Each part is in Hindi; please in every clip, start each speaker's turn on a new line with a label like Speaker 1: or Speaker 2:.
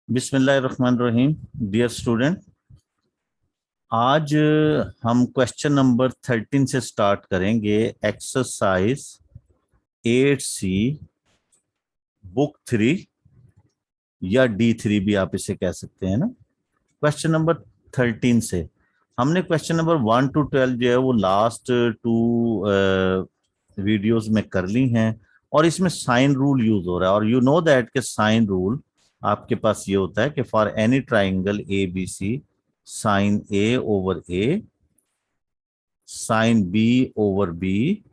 Speaker 1: बिस्मिल्लाहिर्रहमानिर्रहीम। डियर स्टूडेंट, आज हम क्वेश्चन नंबर 13 से स्टार्ट करेंगे। एक्सरसाइज 8C बुक 3 या D3 भी आप इसे कह सकते हैं ना। क्वेश्चन नंबर 13 से हमने क्वेश्चन नंबर 1 to 12 जो है वो लास्ट टू वीडियोस में कर ली हैं, और इसमें साइन रूल यूज हो रहा है। और यू नो दैट के साइन रूल आपके पास ये होता है कि for any triangle A B C, sine A over a, sine B over b,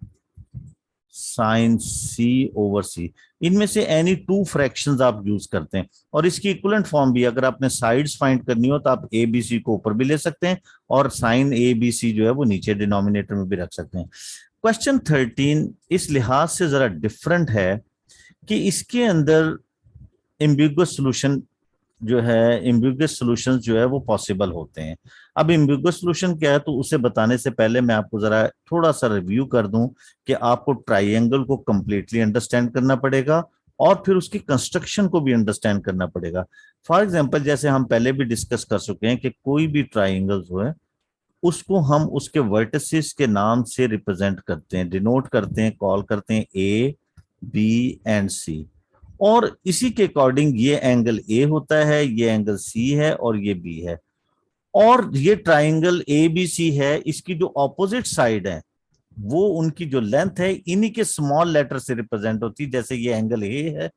Speaker 1: sine C over c, इनमें से एनी टू फ्रैक्शंस आप यूज करते हैं। और इसकी इक्विवेलेंट फॉर्म भी, अगर आपने साइड्स फाइंड करनी हो तो आप ए बी सी को ऊपर भी ले सकते हैं और साइन ए बी सी जो है वो नीचे डिनोमिनेटर में भी रख सकते हैं। क्वेश्चन 13 इस लिहाज से जरा डिफरेंट है कि इसके अंदर एम्बिगुअस सॉल्यूशन जो है, एम्बिगुअस सॉल्यूशंस जो है वो पॉसिबल होते हैं। अब एम्बिगुअस सॉल्यूशन क्या है, तो उसे बताने से पहले मैं आपको जरा थोड़ा सा रिव्यू कर दूं कि आपको ट्राइंगल को कंप्लीटली अंडरस्टैंड करना पड़ेगा और फिर उसकी कंस्ट्रक्शन को भी अंडरस्टैंड करना पड़ेगा। फॉर एग्जांपल, जैसे हम पहले भी डिस्कस कर चुके हैं कि कोई भी ट्राइंगल जो है उसको हम उसके वर्टिसेस के नाम से रिप्रेजेंट करते हैं, डिनोट करते हैं, कॉल करते हैं ए बी एंड सी। और इसी के अकॉर्डिंग ये एंगल ए होता है, ये एंगल सी है और ये बी है। और ये ट्राइंगल ए बी सी है, इसकी जो ऑपोजिट साइड है वो उनकी जो लेंथ है इन्हीं के स्मॉल लेटर से रिप्रेजेंट होती है। जैसे ये एंगल ए है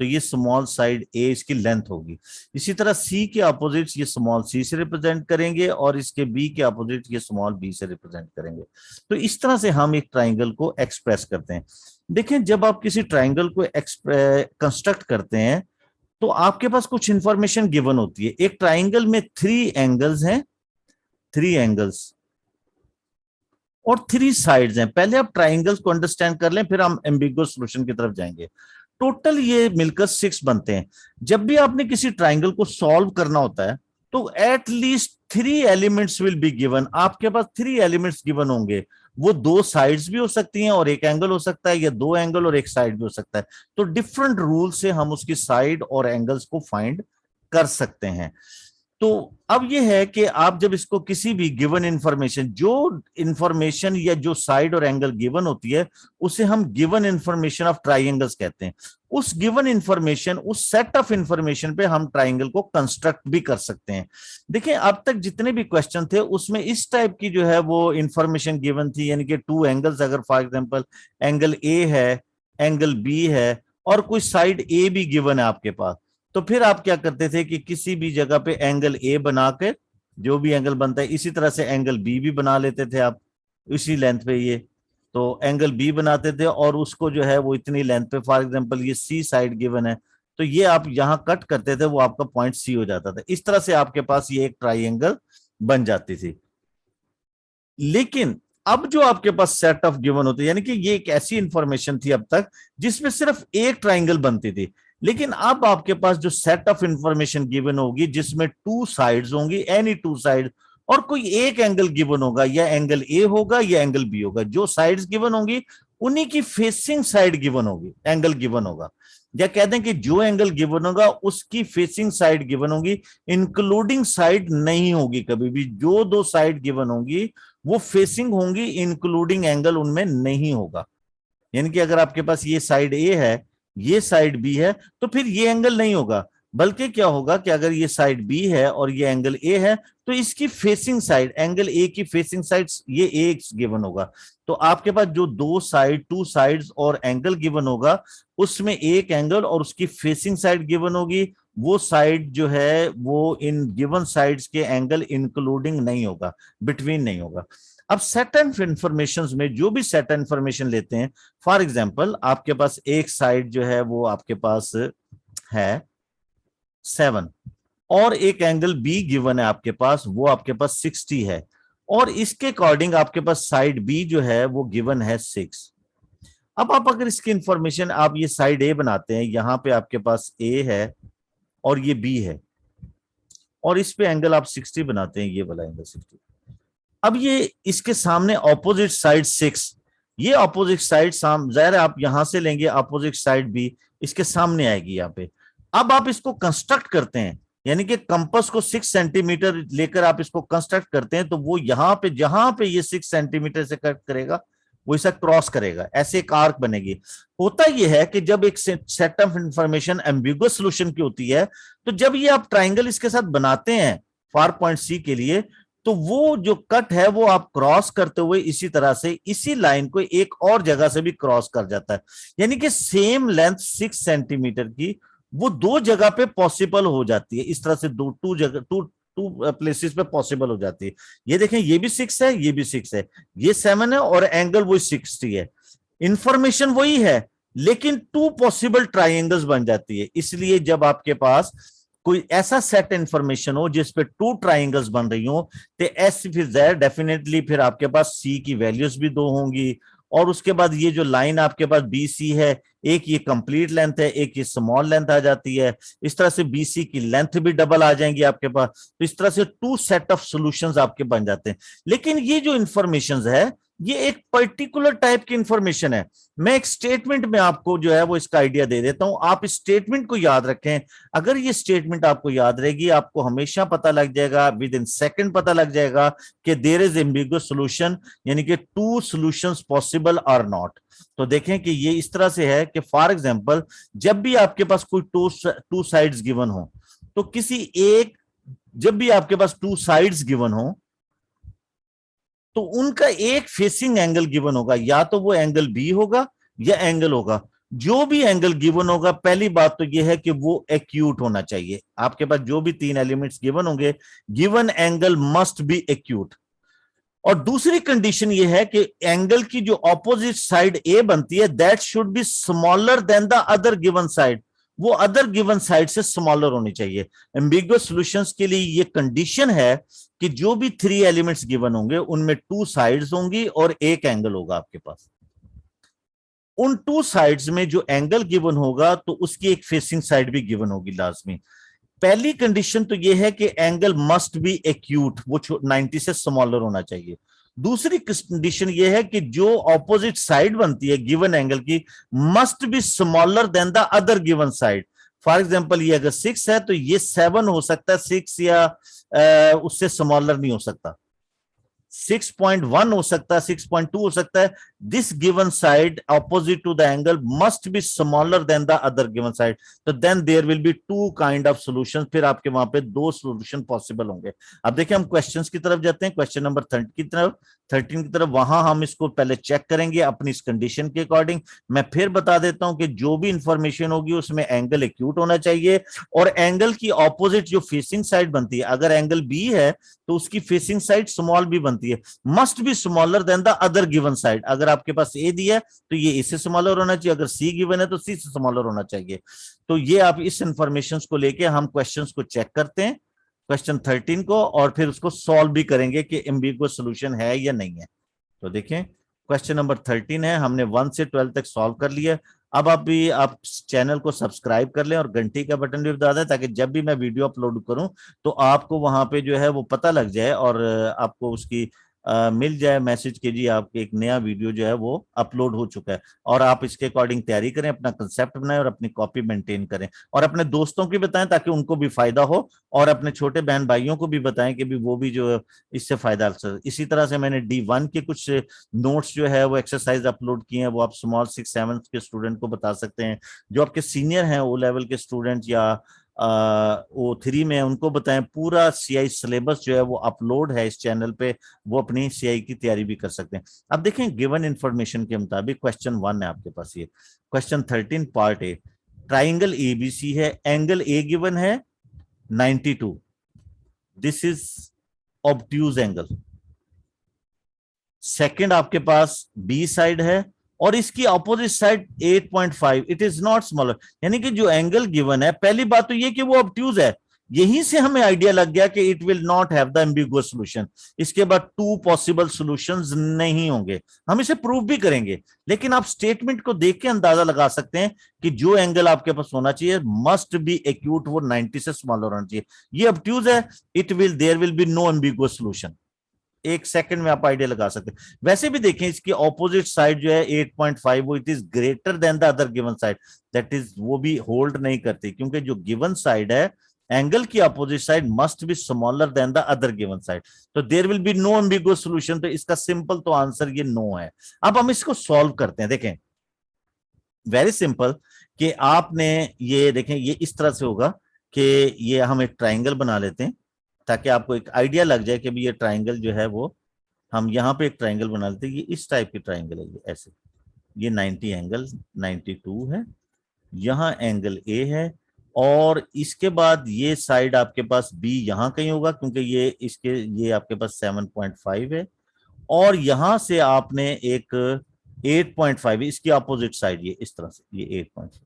Speaker 1: तो ये स्मॉल साइड ए इसकी लेंथ होगी। इसी तरह सी के अपोजिट ये स्मॉल सी से रिप्रेजेंट करेंगे और इसके बी के अपोजिट ये स्मॉल बी से रिप्रेजेंट करेंगे। तो इस तरह से हम एक ट्राइंगल को एक्सप्रेस करते हैं। देखें, जब आप किसी ट्राइंगल को कंस्ट्रक्ट करते हैं तो आपके पास कुछ इंफॉर्मेशन गिवन होती है। एक ट्राइंगल में 3 एंगल्स हैं, 3 एंगल्स और 3 साइड्स हैं। पहले आप ट्राइंगल्स को अंडरस्टैंड कर लें, फिर हम एम्बिगुअस सॉल्यूशन की तरफ जाएंगे। टोटल ये मिलकर 6 बनते हैं। जब भी आपने किसी ट्राइंगल को सॉल्व करना होता है तो at least 3 elements will be given. आपके पास 3 एलिमेंट्स गिवन होंगे। वो 2 साइड्स भी हो सकती हैं और एक एंगल हो सकता है, या 2 एंगल और एक साइड भी हो सकता है। तो डिफरेंट रूल से हम उसकी साइड और एंगल्स को फाइंड कर सकते हैं। तो अब यह है कि आप जब इसको किसी भी गिवन इंफॉर्मेशन, जो इंफॉर्मेशन या जो साइड और एंगल गिवन होती है उसे हम गिवन इंफॉर्मेशन ऑफ ट्राइंगल्स कहते हैं। उस गिवन इंफॉर्मेशन, उस सेट ऑफ इंफॉर्मेशन पे हम ट्राइंगल को कंस्ट्रक्ट भी कर सकते हैं। देखिए, अब तक जितने भी क्वेश्चन थे उसमें इस टाइप की जो है वो इंफॉर्मेशन गिवन थी, यानी कि 2 एंगल्स, अगर फॉर एग्जांपल एंगल ए है, एंगल बी है और कोई साइड ए भी गिवन है आपके पास, तो फिर आप क्या करते थे कि किसी भी जगह पे एंगल ए बना के, जो भी एंगल बनता है, इसी तरह से एंगल बी भी बना लेते थे आप इसी लेंथ पे। ये तो एंगल बी बनाते थे और उसको जो है वो इतनी लेंथ पे, फॉर एग्जांपल ये सी साइड गिवन है तो ये आप यहां कट करते थे, वो आपका पॉइंट सी हो जाता था। इस तरह से आपके पास ये एक ट्राइंगल बन जाती थी। लेकिन अब जो आपके पास सेट ऑफ गिवन होते, यानी कि ये एक ऐसी इंफॉर्मेशन थी अब तक जिसमें सिर्फ एक ट्राइंगल बनती थी। लेकिन अब आपके पास जो सेट ऑफ इंफॉर्मेशन गिवन होगी जिसमें 2 साइड्स होंगी, एनी 2 साइड, और कोई एक एंगल गिवन होगा, या एंगल ए होगा या एंगल बी होगा। जो साइड्स गिवन होंगी उन्हीं की फेसिंग साइड गिवन होगी, एंगल गिवन होगा। या कहते हैं कि जो एंगल गिवन होगा उसकी फेसिंग साइड गिवन होगी, इंक्लूडिंग साइड नहीं होगी कभी भी। जो 2 साइड गिवन होंगी वो फेसिंग होंगी, इंक्लूडिंग एंगल उनमें नहीं होगा। यानी कि अगर आपके पास ये साइड ए है, ये साइड बी है, तो फिर ये एंगल नहीं होगा। बल्कि क्या होगा कि अगर ये साइड बी है और ये एंगल ए है तो इसकी फेसिंग साइड, एंगल ए की फेसिंग साइड, ये ए गिवन होगा। तो आपके पास जो 2 साइड, 2 साइड्स और एंगल गिवन होगा उसमें एक एंगल और उसकी फेसिंग साइड गिवन होगी। वो साइड जो है वो इन गिवन साइड्स के एंगल इंक्लूडिंग नहीं होगा, बिटवीन नहीं होगा। अब सेट ऑफ इंफॉर्मेशन में जो भी सेट इंफॉर्मेशन लेते हैं, फॉर एग्जांपल आपके पास एक साइड जो है वो आपके पास है 7 और एक एंगल बी गिवन है आपके पास, वो आपके पास 60 है, और इसके अकॉर्डिंग आपके पास साइड बी जो है वो गिवन है 6। अब आप अगर इसकी इंफॉर्मेशन, आप ये साइड ए बनाते हैं, यहां पे आपके पास ए है और ये बी है, और इस पे एंगल आप 60 बनाते हैं, ये वाला एंगल 60। अब ये इसके सामने ऑपोजिट साइड 6, ये ऑपोजिट साइड जाहिर है आप यहां से लेंगे, ऑपोजिट साइड भी इसके सामने आएगी यहाँ पे। अब आप इसको कंस्ट्रक्ट करते हैं यानी कि कंपास को 6 सेंटीमीटर लेकर आप इसको कंस्ट्रक्ट करते हैं तो वो यहाँ पे जहां पे ये 6 सेंटीमीटर से कट करेगा वो इसे क्रॉस करेगा, ऐसे एक आर्क बनेगी। होता यह है कि जब एक set of information ambiguous solution की होती है, तो जब ये आप ट्राइंगल इसके साथ बनाते हैं फार पॉइंट सी के लिए, तो वो जो कट है वो आप क्रॉस करते हुए इसी तरह से इसी लाइन को एक और जगह से भी क्रॉस कर जाता है। यानी कि सेम लेंथ 6 सेंटीमीटर की वो दो जगह पे पॉसिबल हो जाती है, इस तरह से दो टू जगह टू टू प्लेसेस पे पॉसिबल हो जाती है। ये देखें, ये भी 6 है, ये भी 6 है, ये 7 है और एंगल वही 60 है। इंफॉर्मेशन वही है लेकिन टू पॉसिबल ट्राइंगल्स बन जाती है। इसलिए जब आपके पास कोई ऐसा सेट इंफॉर्मेशन हो जिस पे टू ट्राइंगल्स बन रही हो, तो एस फिर जेड डेफिनेटली फिर आपके पास सी की वैल्यूज भी दो होंगी, और उसके बाद ये जो लाइन आपके पास बी सी है, एक ये कंप्लीट लेंथ है, एक ये स्मॉल लेंथ आ जाती है, इस तरह से बीसी की लेंथ भी डबल आ जाएंगी आपके पास। तो इस तरह से टू सेट ऑफ सॉल्यूशंस आपके बन जाते हैं। लेकिन ये जो इंफॉर्मेशन है ये एक पर्टिकुलर टाइप की इंफॉर्मेशन है। मैं एक स्टेटमेंट में आपको जो है वो इसका आइडिया दे देता हूं, आप इस स्टेटमेंट को याद रखें। अगर ये स्टेटमेंट आपको याद रहेगी, आपको हमेशा पता लग जाएगा, विद इन सेकेंड पता लग जाएगा कि देयर इज एम्बिगुअस सॉल्यूशन, यानी कि two solutions possible or not. तो देखें कि ये इस तरह से है कि फॉर एग्जांपल जब भी आपके पास कोई टू साइड्स गिवन हो, तो किसी एक, जब भी आपके पास टू साइड्स गिवन हो तो उनका एक फेसिंग एंगल गिवन होगा, या तो वो एंगल बी होगा या एंगल होगा। जो भी एंगल गिवन होगा, पहली बात तो यह है कि वो एक्यूट होना चाहिए। आपके पास जो भी तीन एलिमेंट्स गिवन होंगे, given angle must be acute. और दूसरी कंडीशन ये है कि एंगल की जो ऑपोजिट साइड ए बनती है, that should be smaller than the other given side, वो अदर गिवन साइड से स्मॉलर होनी चाहिए। एम्बिगुअस सॉल्यूशंस के लिए ये कंडीशन है कि जो भी थ्री एलिमेंट्स गिवन होंगे उनमें टू साइड्स होंगी और एक एंगल होगा आपके पास। उन टू साइड्स में जो एंगल गिवन होगा तो उसकी एक फेसिंग साइड भी गिवन होगी लाजमी। पहली कंडीशन तो यह है कि एंगल मस्ट बी एक्यूट, वो 90 से स्मॉलर होना चाहिए। दूसरी कंडीशन यह है कि जो ऑपोजिट साइड बनती है गिवन एंगल की, must be smaller than the other given side. For example ये अगर 6 है तो ये 7 हो सकता है, 6 या उससे स्मॉलर नहीं हो सकता, 6.1 हो सकता है, 6.2 हो सकता है। This given side opposite to the angle must be smaller than the other given side, तो then there will be two kind of solutions, फिर आपके वहां पे दो सॉल्यूशन पॉसिबल होंगे। अब देखिए हम क्वेश्चंस की तरफ जाते हैं, क्वेश्चन नंबर 13 की तरफ। वहां हम इसको पहले चेक करेंगे अपनी इस कंडीशन के अकॉर्डिंग। मैं फिर बता देता हूं कि जो भी इंफॉर्मेशन होगी उसमें एंगल एक्यूट होना चाहिए, और एंगल की ऑपोजिट जो फेसिंग साइड बनती है, अगर एंगल बी है तो उसकी फेसिंग साइड स्मॉल भी बनती है, must be smaller than the other given side. अगर आपके पास ए दिया है तो ये इससे स्मॉलर होना चाहिए, अगर सी गिवन है तो सी से स्मॉलर होना चाहिए। तो ये आप इस इंफॉर्मेशन को लेके हम क्वेश्चंस को चेक करते हैं, क्वेश्चन 13 को, और फिर उसको सॉल्व भी करेंगे कि एम्बिगुअस सॉल्यूशन है या नहीं है। तो देखें क्वेश्चन नंबर 13 है, हमने 1 से 12 तक सॉल्व कर लिया। अब आप चैनल को सब्सक्राइब कर लें और घंटी का बटन भी दबा दें, ताकि जब भी मैं वीडियो अपलोड करूं तो आपको वहां पे जो है वो पता लग जाए और आपको उसकी मिल जाए मैसेज के जी आपके एक नया वीडियो जो है वो अपलोड हो चुका है। और आप इसके अकॉर्डिंग तैयारी करें, अपना कंसेप्ट बनाएं और अपनी कॉपी मेंटेन करें, और अपने दोस्तों की बताएं ताकि उनको भी फायदा हो, और अपने छोटे बहन भाइयों को भी बताएं कि भी वो भी जो इससे फायदा ले सके। इसी तरह से मैंने D1 के कुछ नोट्स जो है वो एक्सरसाइज अपलोड किए हैं, वो आप स्मॉल 6-7 के स्टूडेंट को बता सकते हैं। जो आपके सीनियर हैं ओ लेवल के स्टूडेंट या O3 में, उनको बताएं। पूरा CI सिलेबस जो है वो अपलोड है इस चैनल पे, वो अपनी CI की तैयारी भी कर सकते हैं। अब देखें गिवन इंफॉर्मेशन के मुताबिक क्वेश्चन 1 है आपके पास, ये question 13 part A. Triangle ABC है, एंगल ए गिवन है 92, this is obtuse angle. Second आपके पास बी साइड है और इसकी opposite side 8.5, it is not smaller. यानी कि जो एंगल गिवन है, पहली बात तो ये कि वो ऑब्ट्यूज है, यहीं से हमें आइडिया लग गया कि it will not have the ambiguous solution. इसके बाद टू पॉसिबल सॉल्यूशंस नहीं होंगे, हम इसे प्रूव भी करेंगे। लेकिन आप स्टेटमेंट को देख के अंदाजा लगा सकते हैं कि जो एंगल आपके पास होना चाहिए मस्ट बी एक्यूट, वो 90 से स्मॉलर होना चाहिए। ये ऑब्ट्यूज है, there will be no ambiguous solution. एक सेकंड में आप आइडिया लगा सकते हैं। वैसे भी देखें, इसकी ऑपोजिट साइड जो है 8.5, वो it is greater than the other given side, that is वो भी होल्ड नहीं करती, क्योंकि जो गिवन साइड है एंगल की opposite side must be smaller than the other given side, तो there will be no ambiguous solution. तो इसका सिंपल तो आंसर ये नो है। अब हम इसको सॉल्व करते हैं। देखें, वेरी सिंपल, कि आपने ये देखें, ये इस तरह से होगा कि ये हम एक ट्राइंगल बना लेते हैं ताकि आपको एक आइडिया लग जाए कि भी ये ट्राइंगल जो है वो, हम यहाँ पे एक ट्राइंगल बना लेते हैं। ये इस टाइप की ट्राइंगल है, ये ऐसे, ये 90 एंगल 92 है, यहाँ एंगल ए है, और इसके बाद ये साइड आपके पास बी यहाँ कहीं होगा क्योंकि ये इसके, ये आपके पास 7.5 है, और यहां से आपने एक 8.5 इसकी अपोजिट साइड, ये इस तरह से, ये 8.5,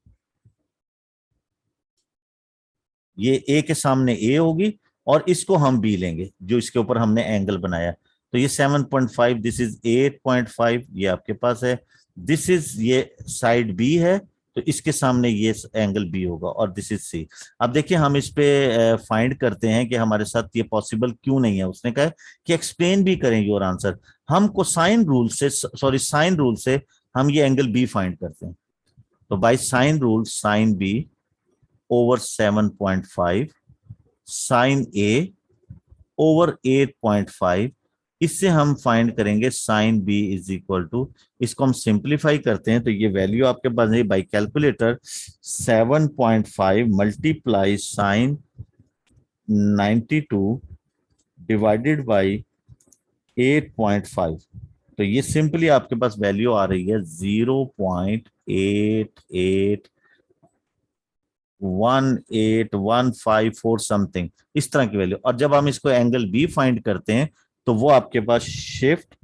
Speaker 1: ये ए के सामने ए होगी और इसको हम बी लेंगे जो इसके ऊपर हमने एंगल बनाया। तो ये 7.5, दिस इज 8.5, ये आपके पास है, दिस इज, ये साइड बी है, तो इसके सामने ये एंगल बी होगा, और दिस इज सी। अब देखिए हम इस पे फाइंड करते हैं कि हमारे साथ ये पॉसिबल क्यों नहीं है। उसने कहा कि एक्सप्लेन भी करें योर आंसर। हम कोसाइन रूल से, सॉरी साइन रूल से हम ये एंगल बी फाइंड करते हैं। तो by sine rule, sine B over 7.5 sine A over 8.5, इससे हम फाइंड करेंगे sine B is equal to, इसको हम सिंप्लीफाई करते हैं तो ये वैल्यू आपके पास है by calculator 7.5 multiply sine 92 divided by 8.5। तो ये सिंपली आपके पास वैल्यू आ रही है 0.881554 समथिंग, इस तरह की वैल्यू। और जब हम इसको एंगल बी फाइंड करते हैं तो वो आपके पास शिफ्ट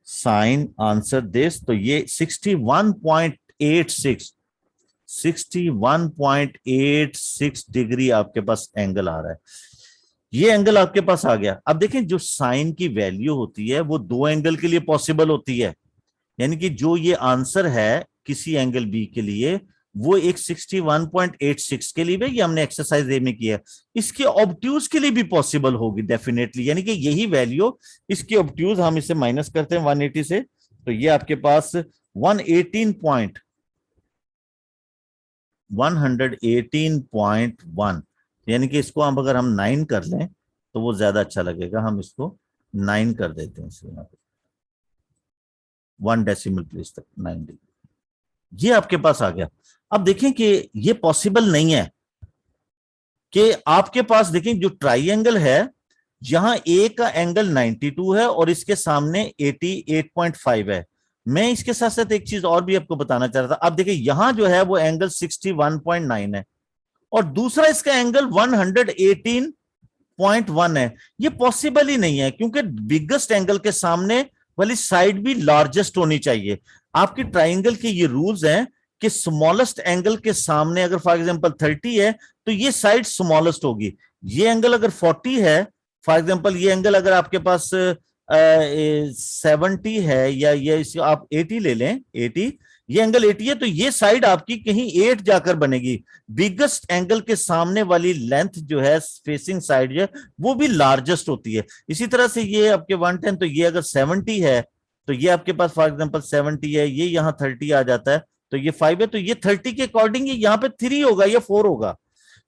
Speaker 1: साइन आंसर दिस, तो ये 61.86 डिग्री आपके पास एंगल आ रहा है। ये एंगल आपके पास आ गया। अब देखें, जो साइन की वैल्यू होती है वो दो एंगल के लिए पॉसिबल होती है, यानी कि जो ये आंसर है किसी एंगल बी के लिए वो एक 61.86 के लिए भी, ये हमने एक्सरसाइज ए में किया, इसके ऑब्ट्यूज के लिए भी पॉसिबल होगी डेफिनेटली, यानी कि यही वैल्यू, इसकी ऑब्ट्यूज हम इसे माइनस करते हैं 180 से, तो ये आपके पास 118.1, यानी कि इसको हम अगर हम 9 कर लें तो वो ज्यादा अच्छा लगेगा। हम इसको 9 कर देते हैं, यहाँ पे 1 डेसिमल प्लेस तक 9 ये आपके पास आ गया। अब देखें कि ये पॉसिबल नहीं है कि आपके पास, देखें जो ट्राइंगल है, यहां ए का एंगल 92 है और इसके सामने 88.5 है। मैं इसके साथ साथ एक चीज और भी आपको बताना चाह रहा था। अब देखिए यहां जो है वो एंगल 61.9 है और दूसरा इसका एंगल 118.1 है। ये पॉसिबल ही नहीं है क्योंकि बिगेस्ट एंगल के सामने वाली साइड भी लार्जेस्ट होनी चाहिए। आपकी ट्राइंगल के ये रूल्स हैं कि स्मॉलेस्ट एंगल के सामने अगर फॉर एग्जांपल 30 है तो ये साइड स्मॉलेस्ट होगी। ये एंगल अगर 40 है, फॉर एग्जांपल ये एंगल अगर आपके पास 70 है, या ये इसको आप 80 ले लें, 80, ये एंगल 80 है, तो ये साइड आपकी कहीं 8 जाकर बनेगी। बिगेस्ट एंगल के सामने वाली लेंथ जो है, फेसिंग साइड है, वो भी लार्जेस्ट होती है। इसी तरह से ये आपके 110, तो ये अगर 70 है तो ये आपके पास फॉर एग्जांपल 70 है, ये यहाँ 30 आ जाता है, तो ये 5 है, तो ये 30 के अकॉर्डिंग यहाँ पे 3 होगा या 4 होगा।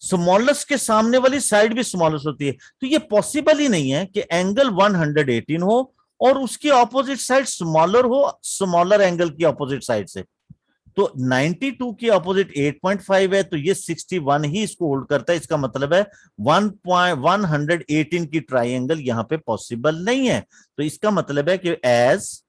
Speaker 1: स्मॉलेस्ट के सामने वाली साइड भी स्मॉलेस्ट होती है, तो ये पॉसिबल ही नहीं है कि एंगल 118 हो और उसकी ऑपोजिट साइड स्मॉलर हो स्मॉलर एंगल की ऑपोजिट साइड से। तो 92 की ऑपोजिट 8.5 है, तो ये 61 ही इसको होल्ड करता है। इसका मतलब है 118 की ट्राइंगल यहां पे पॉसिबल नहीं है। तो इसका मतलब है कि एज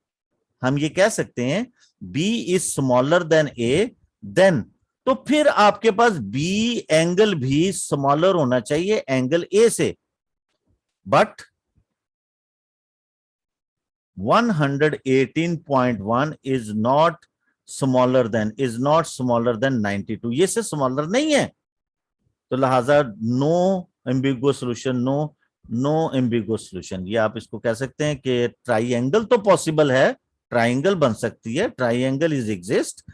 Speaker 1: हम ये कह सकते हैं B is smaller than A, then तो फिर आपके पास बी एंगल भी स्मॉलर होना चाहिए एंगल ए से, but 118.1 is not smaller than 92, ये से स्मॉलर नहीं है। तो लिहाजा no ambiguous solution, no ambiguous solution. ये आप इसको कह सकते हैं कि ट्राइंगल तो पॉसिबल है, ट्राइंगल बन सकती है, triangle is exist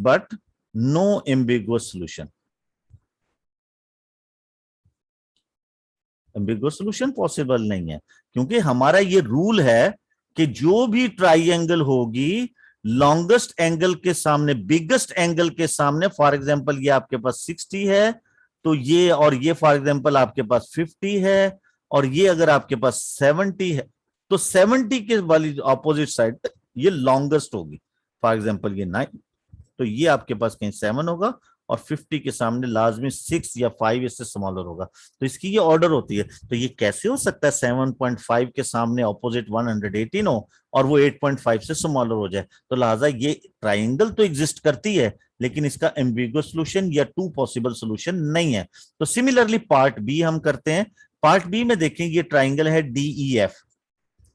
Speaker 1: but no ambiguous solution. Ambiguous solution possible नहीं है क्योंकि हमारा ये रूल है कि जो भी ट्राइंगल होगी लॉन्गेस्ट एंगल के सामने, बिगेस्ट एंगल के सामने, फॉर एग्जांपल ये आपके पास 60 है तो ये, और ये फॉर एग्जांपल आपके पास 50 है, और ये अगर आपके पास 70 है, तो 70 के वाली ऑपोजिट साइड ये लॉन्गेस्ट होगी। फॉर एग्जांपल ये 9, तो ये आपके पास कहीं 7 होगा, और 50 के सामने लाजमी 6 या 5 इससे स्मॉलर होगा। तो इसकी ये ऑर्डर होती है। तो ये कैसे हो सकता है 7.5 के सामने ऑपोजिट 118 हो और वो 8.5 से स्मॉलर हो जाए? तो लिहाजा ये ट्राइंगल तो एग्जिस्ट करती है, लेकिन इसका एम्बिगुअस सॉल्यूशन या टू पॉसिबल सॉल्यूशन नहीं है। तो सिमिलरली पार्ट बी हम करते हैं। पार्ट बी में देखेंगे ये ट्राइंगल है DEF।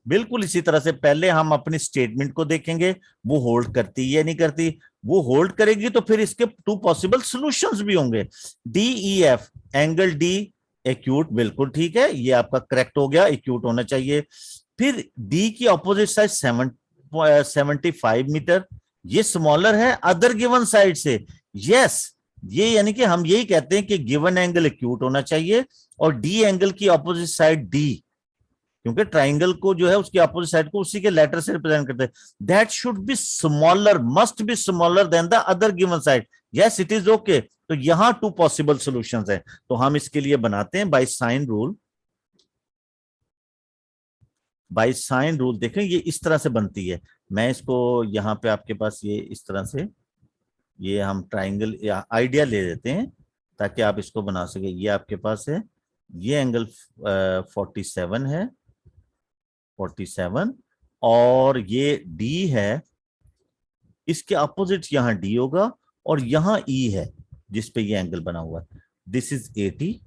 Speaker 1: बिल्कुल इसी तरह से पहले हम अपनी स्टेटमेंट को देखेंगे, वो होल्ड करती है या नहीं करती। वो होल्ड करेगी तो फिर इसके टू पॉसिबल सॉल्यूशंस भी होंगे। DEF, एंगल डी एक्यूट, बिल्कुल ठीक है, ये आपका करेक्ट हो गया, एक्यूट होना चाहिए। फिर डी की ऑपोजिट साइड 75 मीटर, ये स्मॉलर है अदर गिवन साइड से। यस, ये यानी कि हम यही कहते हैं कि गिवन एंगल एक्यूट होना चाहिए, और डी एंगल की ऑपोजिट साइड डी, क्योंकि ट्राइंगल को जो है उसकी अपोजिट साइड को उसी के लेटर से रिप्रेजेंट करते हैं। That should be smaller, must be smaller than the other given side. Yes, it is okay. तो यहां टू पॉसिबल सॉल्यूशंस हैं, तो हम इसके लिए बनाते हैं bye sine rule. Bye sine rule देखें ये इस तरह से बनती है। मैं इसको यहां पे आपके पास ये इस तरह से, ये हम ट्राइंगल आइडिया ले लेते हैं ताकि आप इसको बना सके। ये आपके पास है, ये एंगल 47 है, 47, और ये डी है, इसके अपोजिट यहां डी होगा, और यहां ई है जिस पे ये एंगल बना हुआ है। दिस इज 80,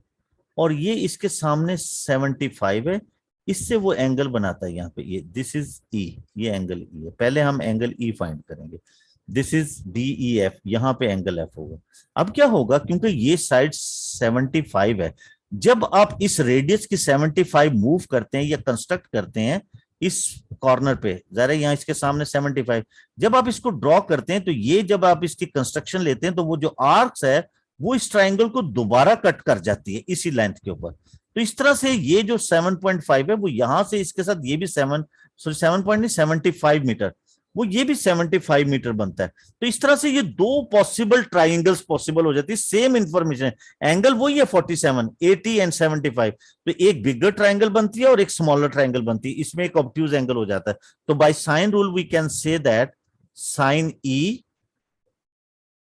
Speaker 1: और ये इसके सामने 75 है, इससे वो एंगल बनाता है यहाँ पे ये, दिस इज ई, ये एंगल ई है। पहले हम एंगल ई फाइंड करेंगे। दिस इज DEF, यहाँ पे एंगल एफ होगा। अब क्या होगा, क्योंकि ये साइड 75 है, जब आप इस रेडियस की 75 मूव करते हैं या कंस्ट्रक्ट करते हैं इस कॉर्नर पे, जरा यहाँ इसके सामने 75, जब आप इसको ड्रॉ करते हैं तो ये, जब आप इसकी कंस्ट्रक्शन लेते हैं तो वो जो आर्क्स है वो इस ट्राइंगल को दोबारा कट कर जाती है इसी लेंथ के ऊपर। तो इस तरह से ये जो 7.5 है वो यहां से इसके साथ ये भी 7 पॉइंट नहीं 75 मीटर, वो ये भी 75 मीटर बनता है। तो इस तरह से ये दो पॉसिबल ट्राइंगल्स पॉसिबल हो जाती है, सेम इंफॉर्मेशन, एंगल वही है 47, 80 एंड 75। तो एक बिगर ट्राइंगल बनती है और एक स्मॉलर ट्राइंगल बनती है, इसमें एक ऑब्ट्यूज एंगल हो जाता है। तो by sine rule we can say that sine E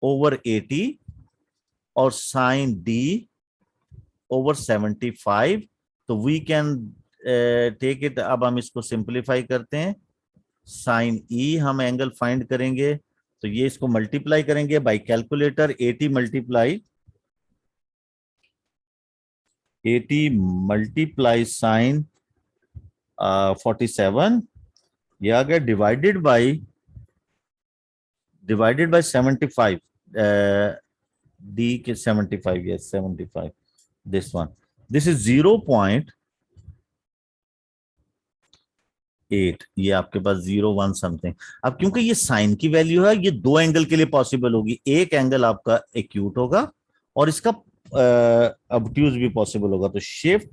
Speaker 1: over 80 और साइन डी ओवर 75। तो वी कैन टेक इट, अब हम इसको सिंप्लीफाई करते हैं। साइन ई हम एंगल फाइंड करेंगे, तो ये इसको मल्टीप्लाई करेंगे बाय कैलकुलेटर, 80 मल्टीप्लाई साइन 47, ये आ गया डिवाइडेड बाय 75, डी के 75, yes 75, this one, this is 0.8, ये आपके पास 0.1 समथिंग। अब क्योंकि ये साइन की वैल्यू है, ये दो एंगल के लिए पॉसिबल होगी, एक एंगल आपका एक्यूट होगा और इसका ऑब्ट्यूज भी पॉसिबल होगा। तो शिफ्ट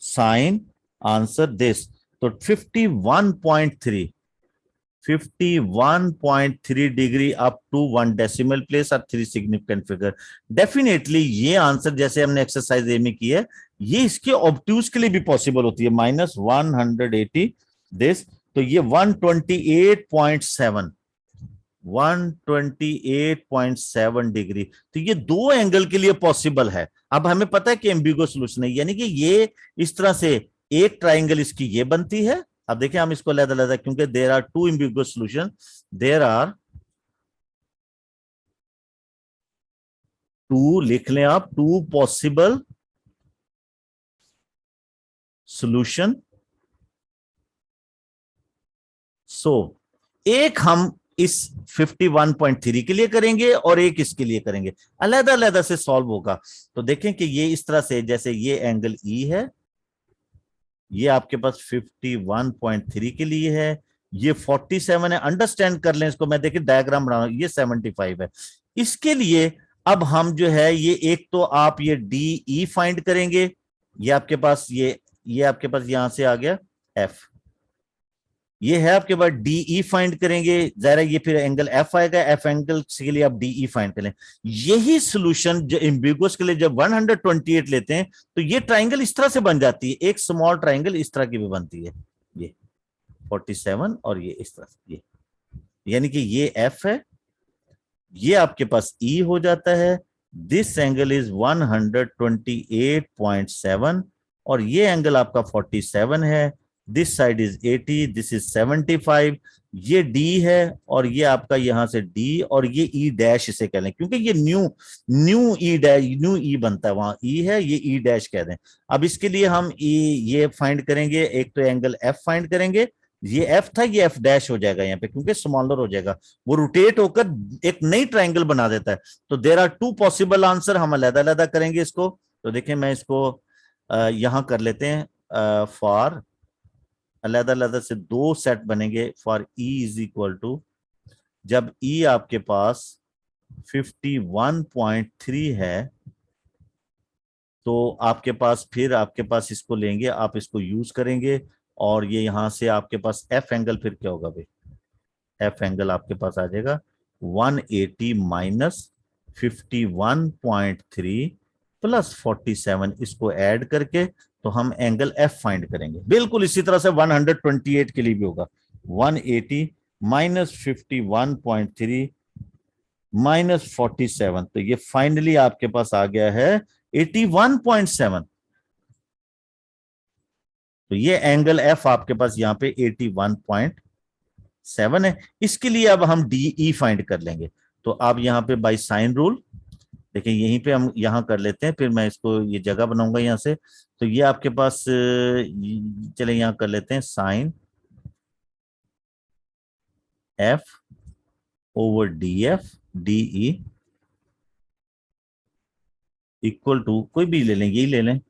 Speaker 1: साइन आंसर दिस, तो 51.3 degree up to 1 decimal place और 3 सिग्निफिकेंट फिगर। डेफिनेटली ये आंसर जैसे हमने एक्सरसाइज ए में की है, ये इसके ऑब्ट्यूज के लिए भी पॉसिबल होती है, -180 दिस, तो ये 128.7 डिग्री। तो ये दो एंगल के लिए पॉसिबल है। अब हमें पता है कि एम्बिगुअस सॉल्यूशन है, यानी कि ये इस तरह से एक ट्राइंगल इसकी ये बनती है। अब देखिए हम इसको अलग-अलग, क्योंकि there are two ambiguous solution, there are two, लिख लें आप, टू पॉसिबल सॉल्यूशन। सो एक हम इस 51.3 के लिए करेंगे और एक इसके लिए करेंगे, अलग-अलग से सॉल्व होगा। तो देखें कि ये इस तरह से, जैसे ये एंगल ई है, ये आपके पास 51.3 के लिए है, ये 47 है, अंडरस्टैंड कर लें इसको। मैं देखिए डायग्राम बना रहा हूं, ये 75 है। इसके लिए अब हम जो है ये एक तो आप ये डी ई फाइंड करेंगे, ये आपके पास ये आपके पास यहां से आ गया एफ, ये है आपके पास डीई फाइंड करेंगे, जरा ये फिर एंगल एफ आएगा, एफ एंगल के लिए आप डीई फाइंड करें। यही सोल्यूशन जो एम्बिगुअस के लिए जब 128 लेते हैं तो ये ट्राइंगल इस तरह से बन जाती है, एक स्मॉल ट्राइंगल इस तरह की भी बनती है, ये 47 और ये इस तरह से, ये यानी कि ये एफ है, ये आपके पास ई हो जाता है, दिस एंगल इज 128.7 और ये एंगल आपका 47 है, this side is 80, this is 75, ये डी है और ये आपका यहां से डी और ये ई डैश इसे कह लें, क्योंकि ये new new E dash, new E बनता है, वहां ई है, ये ई डैश कह दें। अब इसके लिए हम ई ये फाइंड करेंगे, एक तो एंगल एफ फाइंड करेंगे, ये एफ था, ये एफ डैश हो जाएगा यहाँ पे क्योंकि स्मॉलर हो जाएगा, वो रोटेट होकर एक नई ट्राइंगल बना देता है। तो there are two possible answer, हम अलग अलग करेंगे इसको। तो देखें मैं इसको यहां कर लेते हैं, फॉर अलग अलग से दो सेट बनेंगे, for E is equal to, जब ई आपके पास 51.3 है तो आपके पास फिर आपके पास इसको लेंगे, आप इसको यूज करेंगे और ये यहां से आपके पास एफ एंगल फिर क्या होगा भाई, एफ एंगल आपके पास आ जाएगा 180 माइनस 51.3 प्लस 47, इसको ऐड करके तो हम एंगल एफ फाइंड करेंगे। बिल्कुल इसी तरह से 128 के लिए भी होगा, 180 माइनस 51.3 माइनस 47, तो ये फाइनली आपके पास आ गया है 81.7। तो ये एंगल एफ आपके पास यहाँ पे 81.7 है। इसके लिए अब हम डीई फाइंड कर लेंगे। तो आप यहाँ पे बाय साइन रूल देखिए, यहीं पे हम यहाँ कर लेते हैं, फिर मैं इसको ये जगह बनाऊंगा यहाँ से। तो ये आपके पास चले यहाँ कर लेते हैं sine F over D F DE equal to, कोई भी ले लें, यही ले लें,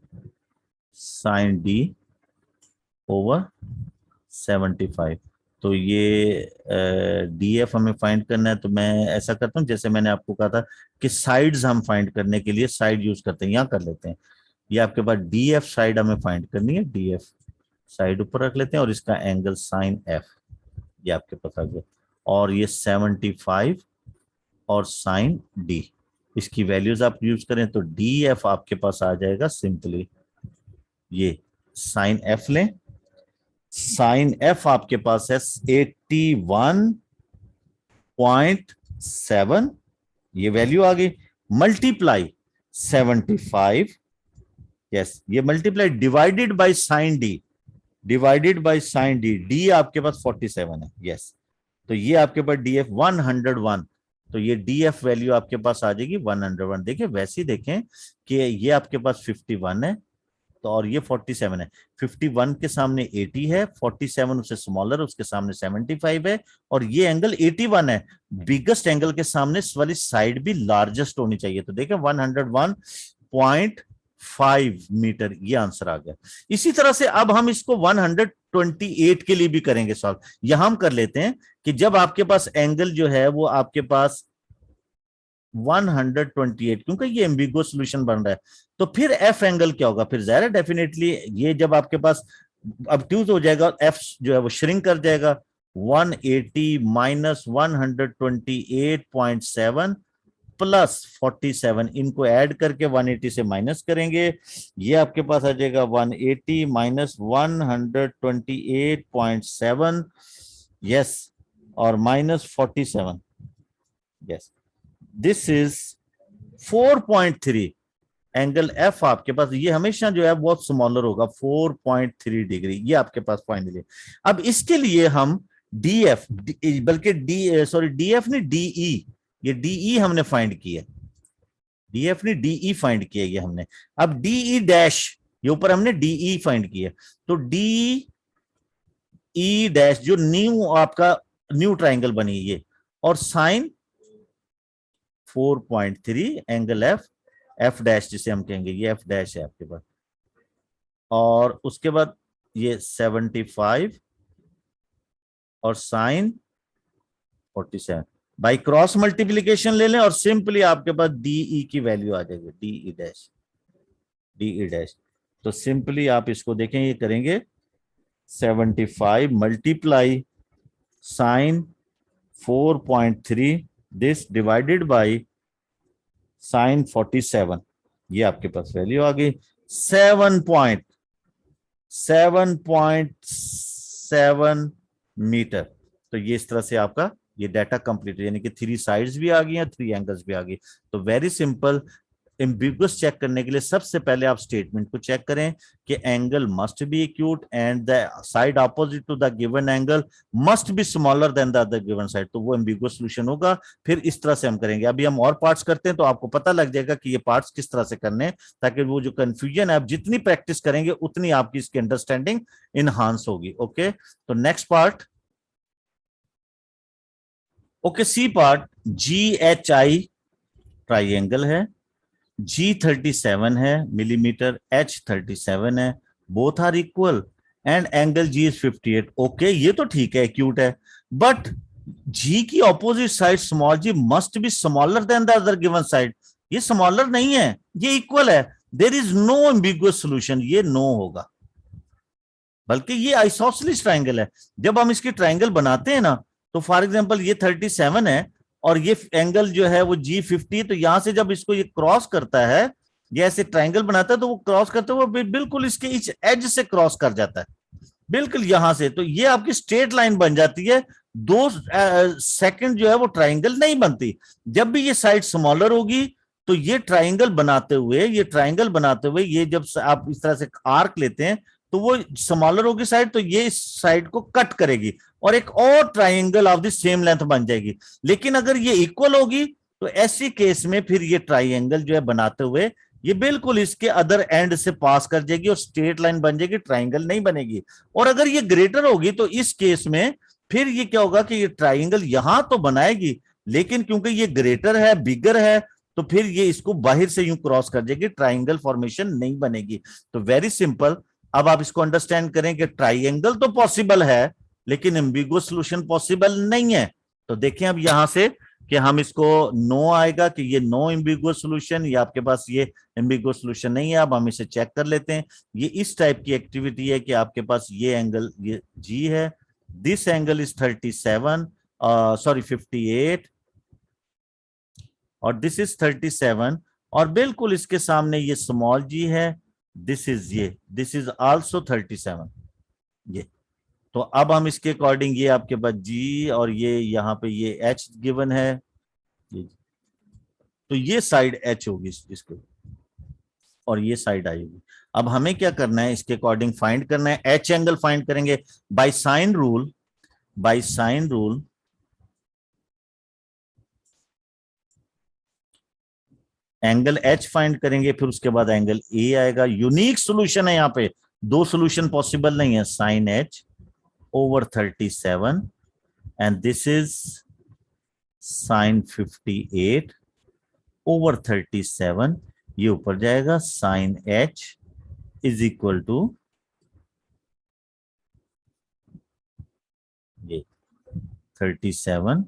Speaker 1: साइन डी ओवर 75। तो ये डी एफ हमें फाइंड करना है, तो मैं ऐसा करता हूँ जैसे मैंने आपको कहा था कि साइड्स हम फाइंड करने के लिए साइड यूज करते हैं, यहाँ कर लेते हैं। ये आपके पास डी एफ साइड हमें फाइंड करनी है, डी एफ साइड ऊपर रख लेते हैं और इसका एंगल साइन एफ ये आपके पास आ गया, और ये 75 और साइन डी, इसकी वैल्यूज आप यूज करें तो डी एफ आपके पास आ जाएगा सिंपली, ये साइन एफ लें, साइन एफ आपके पास है 81.7, ये वैल्यू आ गई, मल्टीप्लाई 75, यस, ये multiply divided by sign D, divided by sign D, D आपके पास 47 है, यस। तो ये आपके पास डी एफ 101, तो ये डी एफ वैल्यू आपके पास आ जाएगी 101। देखिए वैसे ही देखें कि ये आपके पास 51 है तो और ये 47 है, 51 के सामने 80 है, 47 उससे स्मॉलर, उसके सामने 75 है, और ये एंगल 81 है, बिगेस्ट एंगल के सामने वाली साइड भी लार्जेस्ट होनी चाहिए। तो देखें 101.5 मीटर, ये आंसर आ गया। इसी तरह से अब हम इसको 128 के लिए भी करेंगे सॉल्व। यहां हम कर लेते हैं कि जब आपके पास एंगल जो है वो आपके पास 128, क्योंकि ये एम्बिगुअस सॉल्यूशन बन रहा है, तो फिर एफ एंगल क्या होगा, फिर ज़ाहिर है डेफिनेटली ये जब आपके पास ऑब्ट्यूज हो जाएगा, एफ जो है वो श्रिंक कर जाएगा, 180 माइनस 128.7 प्लस 47, इनको ऐड करके 180 से माइनस करेंगे, ये आपके पास आ जाएगा 180 माइनस 128.7, यस, और minus 47, yes, this is 4.3, angle F आपके पास ये हमेशा जो है बहुत स्मॉलर होगा, 4.3 डिग्री, ये आपके पास फाइनली। अब इसके लिए हम डी एफ, बल्कि डी सॉरी डी एफ ने डीई, ये डीई हमने फाइंड किया, डी एफ ने डीई फाइंड किया ये हमने। अब डीई डैश, ये ऊपर हमने डीई फाइंड किया, तो डी ई डैश जो न्यू आपका न्यू ट्राइंगल बनी ये, और sine 4.3 angle F, F dash जिसे हम कहेंगे, ये एफ डैश है आपके पास, और उसके बाद ये 75 और साइन 47, बाई क्रॉस मल्टीप्लीकेशन ले लें और सिंपली आपके पास डीई की वैल्यू आ जाएगी, डीई डैश, डीई डैश। तो सिंपली आप इसको देखें, ये करेंगे 75 multiply sine 4.3 this divided by sine 47, ये आपके पास वैल्यू आ गई 7.7 मीटर। तो ये इस तरह से आपका ये डाटा कंप्लीट है, यानी कि 3 साइड्स भी आ गई हैं, 3 एंगल्स भी आ गई। तो वेरी सिंपल, एम्बिगुअस चेक करने के लिए सबसे पहले आप स्टेटमेंट को चेक करें कि angle must be acute and the side opposite to the given angle must be smaller than the other given side, तो वो एम्बिगुअस सॉल्यूशन होगा। फिर इस तरह से हम करेंगे। अभी हम और पार्ट्स करते हैं तो आपको पता लग जाएगा कि ये पार्ट्स किस तरह से करने हैं, ताकि वो जो कंफ्यूजन है, आप जितनी प्रैक्टिस करेंगे उतनी आपकी इसकी अंडरस्टैंडिंग इनहांस होगी। ओके, तो next part. Okay, C part, GHI triangle है, G37 है मिलीमीटर, H37 है, both are equal and angle G is 58। Okay, ये तो ठीक है, क्यूट है, बट G की opposite side small g must be smaller than the other given side. ये स्मॉलर नहीं है, ये इक्वल है। There is no ambiguous solution, ये नो होगा, बल्कि ये आइसोसेलेस ट्राइंगल है। जब हम इसकी ट्राइंगल बनाते हैं ना, तो फॉर एग्जांपल ये 37 है और ये एंगल जो है वो G50, तो यहां से जब इसको ये क्रॉस करता है, ये ऐसे ट्राइंगल बनाता है, तो वो क्रॉस करते हुए बिल्कुल इसके इस एज से क्रॉस कर जाता है, बिल्कुल यहां से। तो ये आपकी स्ट्रेट लाइन बन जाती है। 2 सेकंड जो है वो ट्राइंगल नहीं बनती। जब भी ये साइड स्मॉलर होगी, तो ये ट्राइंगल बनाते हुए, ये जब आप इस तरह से आर्क लेते हैं, तो वो स्मॉलर होगी साइड, तो ये इस साइड को कट करेगी और एक और triangle of the same length बन जाएगी। लेकिन अगर ये इक्वल होगी, तो ऐसी केस में फिर ये ट्राइंगल जो है बनाते हुए ये बिल्कुल इसके अदर एंड से पास कर जाएगी और स्ट्रेट लाइन बन जाएगी, ट्राइंगल नहीं बनेगी। और अगर ये ग्रेटर होगी, तो इस केस में फिर ये क्या होगा कि ये ट्राइंगल यहां तो बनाएगी, लेकिन क्योंकि ये ग्रेटर है, बिगर है, तो फिर ये इसको बाहर से यूं क्रॉस कर जाएगी, ट्राइंगल फॉर्मेशन नहीं बनेगी। तो वेरी सिंपल, अब आप इसको अंडरस्टैंड करें कि ट्राइंगल तो पॉसिबल है, लेकिन एम्बिगुअस सॉल्यूशन पॉसिबल नहीं है। तो देखें अब यहां से कि हम इसको नो आएगा कि ये नो एम्बिगुअस सॉल्यूशन, या आपके पास ये एम्बिगुअस सॉल्यूशन नहीं है। अब हम इसे चेक कर लेते हैं। ये इस टाइप की एक्टिविटी है कि आपके पास ये एंगल, ये G है, दिस एंगल इज 37, सॉरी 58, और दिस इज 37, और बिल्कुल इसके सामने ये स्मॉल g है, दिस इज आल्सो 37। ये तो अब हम इसके अकॉर्डिंग, ये आपके पास G और ये यहाँ पे ये H गिवन है, तो ये साइड H होगी इसको, और ये साइड I होगी। अब हमें क्या करना है, इसके अकॉर्डिंग फाइंड करना है, H एंगल फाइंड करेंगे by sine rule. Angle H find करेंगे, फिर उसके बाद एंगल A आएगा। यूनिक सॉल्यूशन है, यहाँ पे 2 सॉल्यूशन पॉसिबल नहीं है। Sine H over 37 and this is sine 58 over 37, ये ऊपर जाएगा। Sine H is equal to ये 37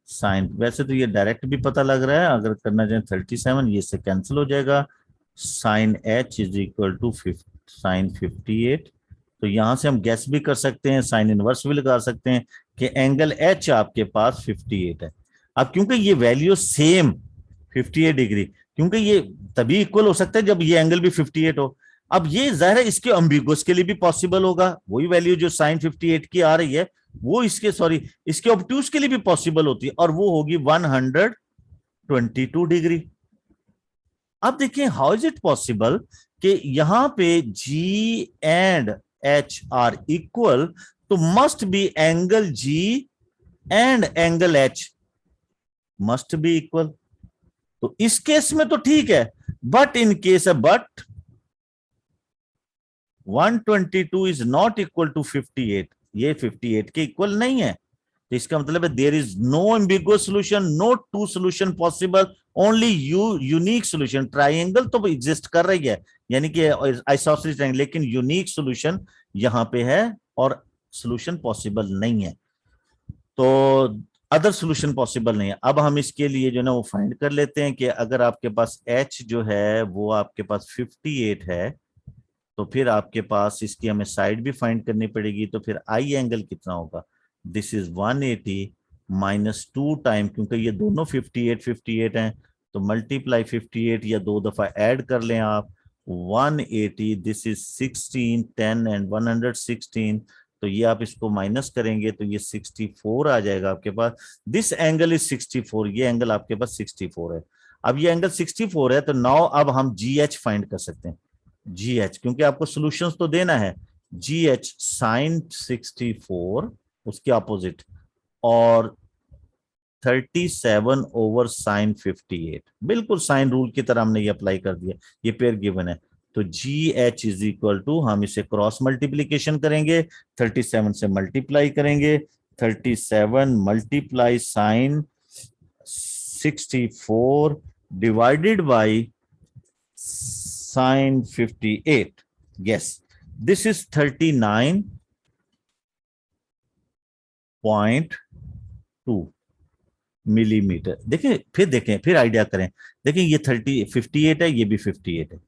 Speaker 1: साइन, वैसे तो ये डायरेक्ट भी पता लग रहा है, अगर करना चाहें 37, ये से कैंसिल हो जाएगा। Sine H is equal to sine 58। तो यहां से हम गैस भी कर सकते हैं, साइन इनवर्स भी लगा सकते हैं कि एंगल H आपके पास 58 है। अब क्योंकि ये वैल्यू सेम 58 डिग्री, क्योंकि ये तभी इक्वल हो सकता है जब ये एंगल भी 58 हो। अब ये जाहिर है इसके अम्बिगुअस के लिए भी पॉसिबल होगा, वही वैल्यू जो साइन 58 की आ रही है, वो इसके ऑब्ट्यूज के लिए भी पॉसिबल होती है, और वो होगी 122 डिग्री। अब देखिए हाउ इज इट पॉसिबल कि यहां पे G and H are equal, तो must be angle G and angle H must be equal. तो इस केस में तो ठीक है, but in case 122 is not equal to 58, ये 58 के इक्वल नहीं है। तो इसका मतलब है there is no ambiguous solution, no two solution possible, only unique solution. Triangle तो एग्जिस्ट कर रही है, यानी कि आइसोसेलेस ट्राइंगल, लेकिन यूनिक सॉल्यूशन यहां पे है और सॉल्यूशन पॉसिबल नहीं है। तो अदर सॉल्यूशन पॉसिबल नहीं है। अब हम इसके लिए जो ना वो फाइंड कर लेते हैं कि अगर आपके पास H जो है वो आपके पास 58 है, तो फिर आपके पास इसकी हमें साइड भी फाइंड करनी पड़ेगी, तो फिर आई एंगल कितना होगा, दिस इज 180 माइनस 2 टाइम, क्योंकि ये दोनों 58 हैं, तो मल्टीप्लाई 58 या दो दफा ऐड कर लें आप, 180, दिस इज 16, 10 एंड 116, तो ये आप इसको माइनस करेंगे तो ये 64 आ जाएगा आपके पास। दिस एंगल इज 64, ये एंगल आपके पास 64 है। अब ये एंगल 64 है, तो नाउ अब हम जी एच फाइंड कर सकते हैं, जी एच, क्योंकि आपको सॉल्यूशंस तो देना है। जी एच साइन 64 उसके ऑपोजिट, और 37 ओवर साइन 58, बिल्कुल साइन रूल की तरह हमने ये अप्लाई कर दिया, ये पेयर गिवन है। तो G H is equal to, हम इसे क्रॉस मल्टीप्लीकेशन करेंगे, 37 से मल्टीप्लाई करेंगे, 37 multiply sine 64 divided by sine 58, yes, this is 39.2 millimetre. देखें फिर आइडिया करें, देखें ये 58 है, ये भी 58 है।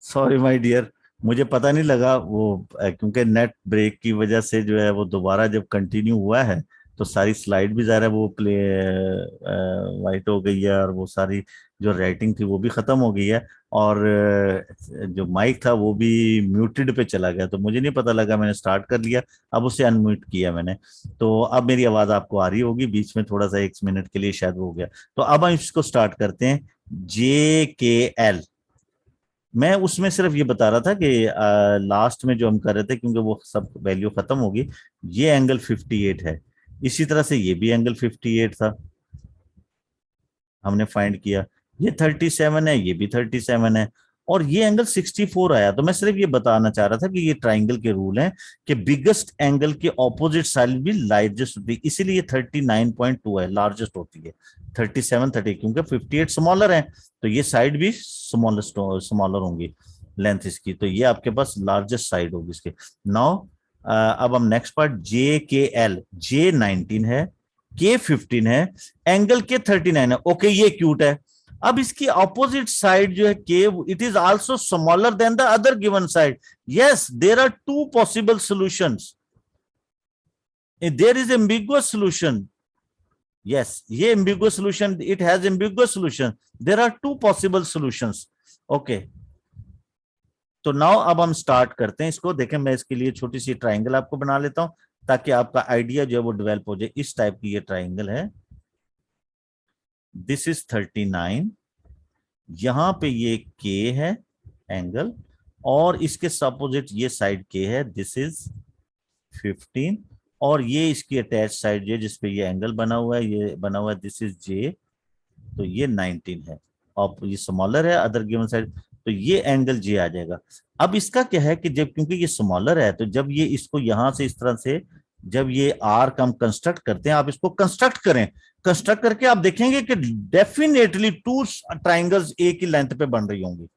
Speaker 1: सॉरी माय डियर, मुझे पता नहीं लगा वो, क्योंकि नेट ब्रेक की वजह से जो है वो दोबारा जब कंटिन्यू हुआ है, तो सारी स्लाइड भी ज़रा वो प्ले वाइट हो गई है, और वो सारी जो राइटिंग थी वो भी ख़त्म हो गई है, और जो माइक था वो भी म्यूटेड पे चला गया, तो मुझे नहीं पता लगा, मैंने स्टार्ट कर लिया, अब उसे अनम्यूट किया मैंने। तो अब मेरी आवाज़ आपको आ रही होगी, बीच में थोड़ा सा 1 मिनट के लिए शायद हो गया। तो अब हम इसको स्टार्ट करते हैं, जे के एल। मैं उसमें सिर्फ ये बता रहा था कि लास्ट में जो हम कर रहे थे, क्योंकि वो सब वैल्यू खत्म होगी, ये एंगल 58 है, इसी तरह से ये भी एंगल 58 था, हमने फाइंड किया, ये 37 है, ये भी 37 है, और ये एंगल 64 आया। तो मैं सिर्फ ये बताना चाह रहा था कि ये ट्राइंगल के रूल हैं कि बिगेस्ट एंगल के ऑपोजिट साइड भी लार्जेस्ट होती है, इसीलिए 39.2 है, लार्जेस्ट होती है। 37 30, क्योंकि 58 स्मॉलर है, तो ये साइड भी स्मॉलर होंगी, लेंथ इसकी, तो ये आपके पास लार्जेस्ट साइड होगी इसके। नाउ अब हम नेक्स्ट पार्ट, जे के एल, जे 19 है, के 15 है, एंगल के 39 है, ओके ये क्यूट है। अब इसकी ऑपोजिट साइड जो है के, it is also smaller than the other given side. Yes, there are two possible solutions, there is ambiguous solution. Yes, ये ambiguous solution, it has ambiguous solution, there are two possible solutions. Okay, तो नाउ अब हम स्टार्ट करते हैं इसको। देखें, मैं इसके लिए छोटी सी ट्राइंगल आपको बना लेता हूं, ताकि आपका आइडिया जो है वो डेवलप हो जाए। इस टाइप की ये ट्राइंगल है, दिस इज 39, यहां पे ये के है एंगल, और इसके अपोजिट ये साइड के है, दिस इज 15, और ये इसकी अटैच साइड जो जिसपे ये एंगल बना हुआ है, ये बना हुआ है, दिस इज जे, तो ये 19 है, और ये स्मॉलर है अदर गिवन साइड, तो ये एंगल जे आ जाएगा। अब इसका क्या है कि जब, क्योंकि ये स्मॉलर है, तो जब ये इसको यहां से इस तरह से, जब ये आर्क हम कंस्ट्रक्ट करते हैं, आप इसको कंस्ट्रक्ट करें, कंस्ट्रक्ट करके आप देखेंगे कि डेफिनेटली टू ट्राइंगल्स एक ही लेंथ पे बन रही होंगी।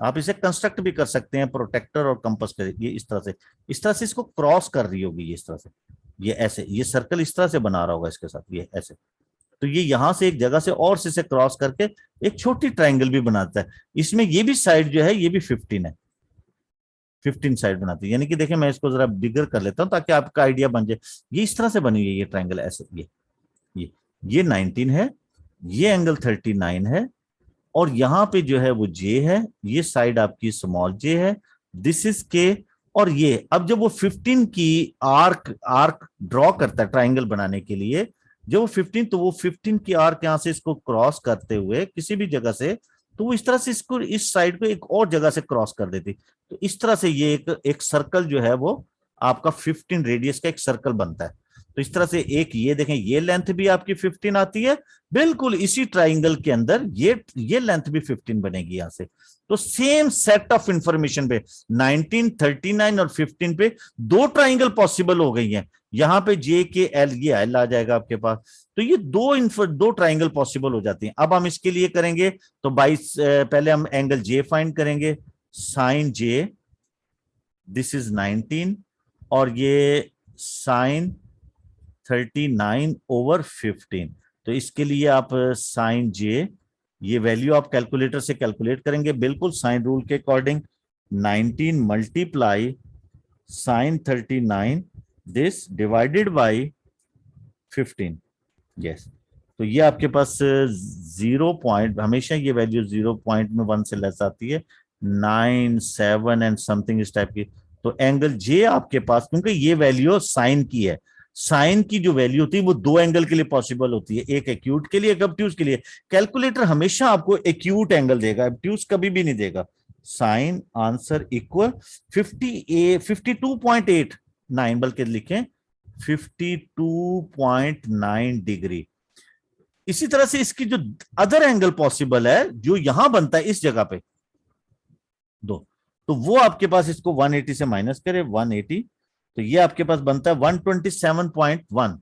Speaker 1: आप इसे कंस्ट्रक्ट भी कर सकते हैं, प्रोटेक्टर और कंपास कर, ये इस तरह से इसको क्रॉस कर रही होगी, ये इस तरह से, ये ऐसे, ये सर्कल इस तरह से बना रहा होगा इसके साथ, ये ऐसे, तो ये यहां से एक जगह से और से क्रॉस करके एक छोटी ट्राइंगल भी बनाता है। इसमें ये भी साइड जो है ये भी 15 है, 15 साइड बनाती है। यानी कि देखिए मैं इसको जरा बिगर कर लेता हूं ताकि आपका आइडिया बन जाए। ये इस तरह से बनी हुई है ये ट्राइंगल, ऐसे ये ये 19 है, ये एंगल 39 है, और यहां पे जो है वो जे है, ये साइड आपकी स्मॉल जे है, दिस इज के। और ये अब जब वो 15 की आर्क आर्क ड्रॉ करता है ट्राइंगल बनाने के लिए, जब वो 15, तो वो 15 की आर्क यहां से इसको क्रॉस करते हुए किसी भी जगह से, तो वो इस तरह से इसको इस साइड को एक और जगह से क्रॉस कर देती। तो इस तरह से ये एक एक सर्कल जो है वो आपका 15 रेडियस का एक सर्कल बनता है। तो इस तरह से एक ये देखें, ये लेंथ भी आपकी 15 आती है, बिल्कुल इसी ट्राइंगल के अंदर ये लेंथ भी 15 बनेगी यहां से। तो सेम सेट ऑफ इंफॉर्मेशन पे 19, 39 और 15 पे दो ट्राइंगल पॉसिबल हो गई हैं। यहां पे जे के एल, ये एल आ जाएगा आपके पास। तो ये दो ट्राइंगल पॉसिबल हो जाती हैं। अब हम इसके लिए करेंगे तो पहले हम एंगल जे फाइंड करेंगे, साइन जे, दिस इज 19, और ये साइन 39/15। तो इसके लिए आप साइन जे, ये वैल्यू आप कैलकुलेटर से कैलकुलेट करेंगे बिल्कुल साइन रूल के according. 19 multiply sine 39 this divided by 15। Yes, तो ये आपके पास 0 पॉइंट, हमेशा ये वैल्यू 0.1 से लेस आती है, 9, 7 एंड समथिंग इस टाइप की। तो एंगल जे आपके पास, क्योंकि ये वैल्यू साइन की है, साइन की जो वैल्यू होती है वो दो एंगल के लिए पॉसिबल होती है, एक एक्यूट के लिए, एक ऑब्ट्यूज के लिए। कैलकुलेटर हमेशा आपको एक्यूट एंगल देगा, ऑब्ट्यूज कभी भी नहीं देगा। साइन आंसर इक्वल 52.89, बल्कि लिखें 52.9 डिग्री। इसी तरह से इसकी जो अदर एंगल पॉसिबल है जो यहां बनता है इस जगह पे दो, तो वो आपके पास, इसको 180 से माइनस करें 180, तो ये आपके पास बनता है 127.1,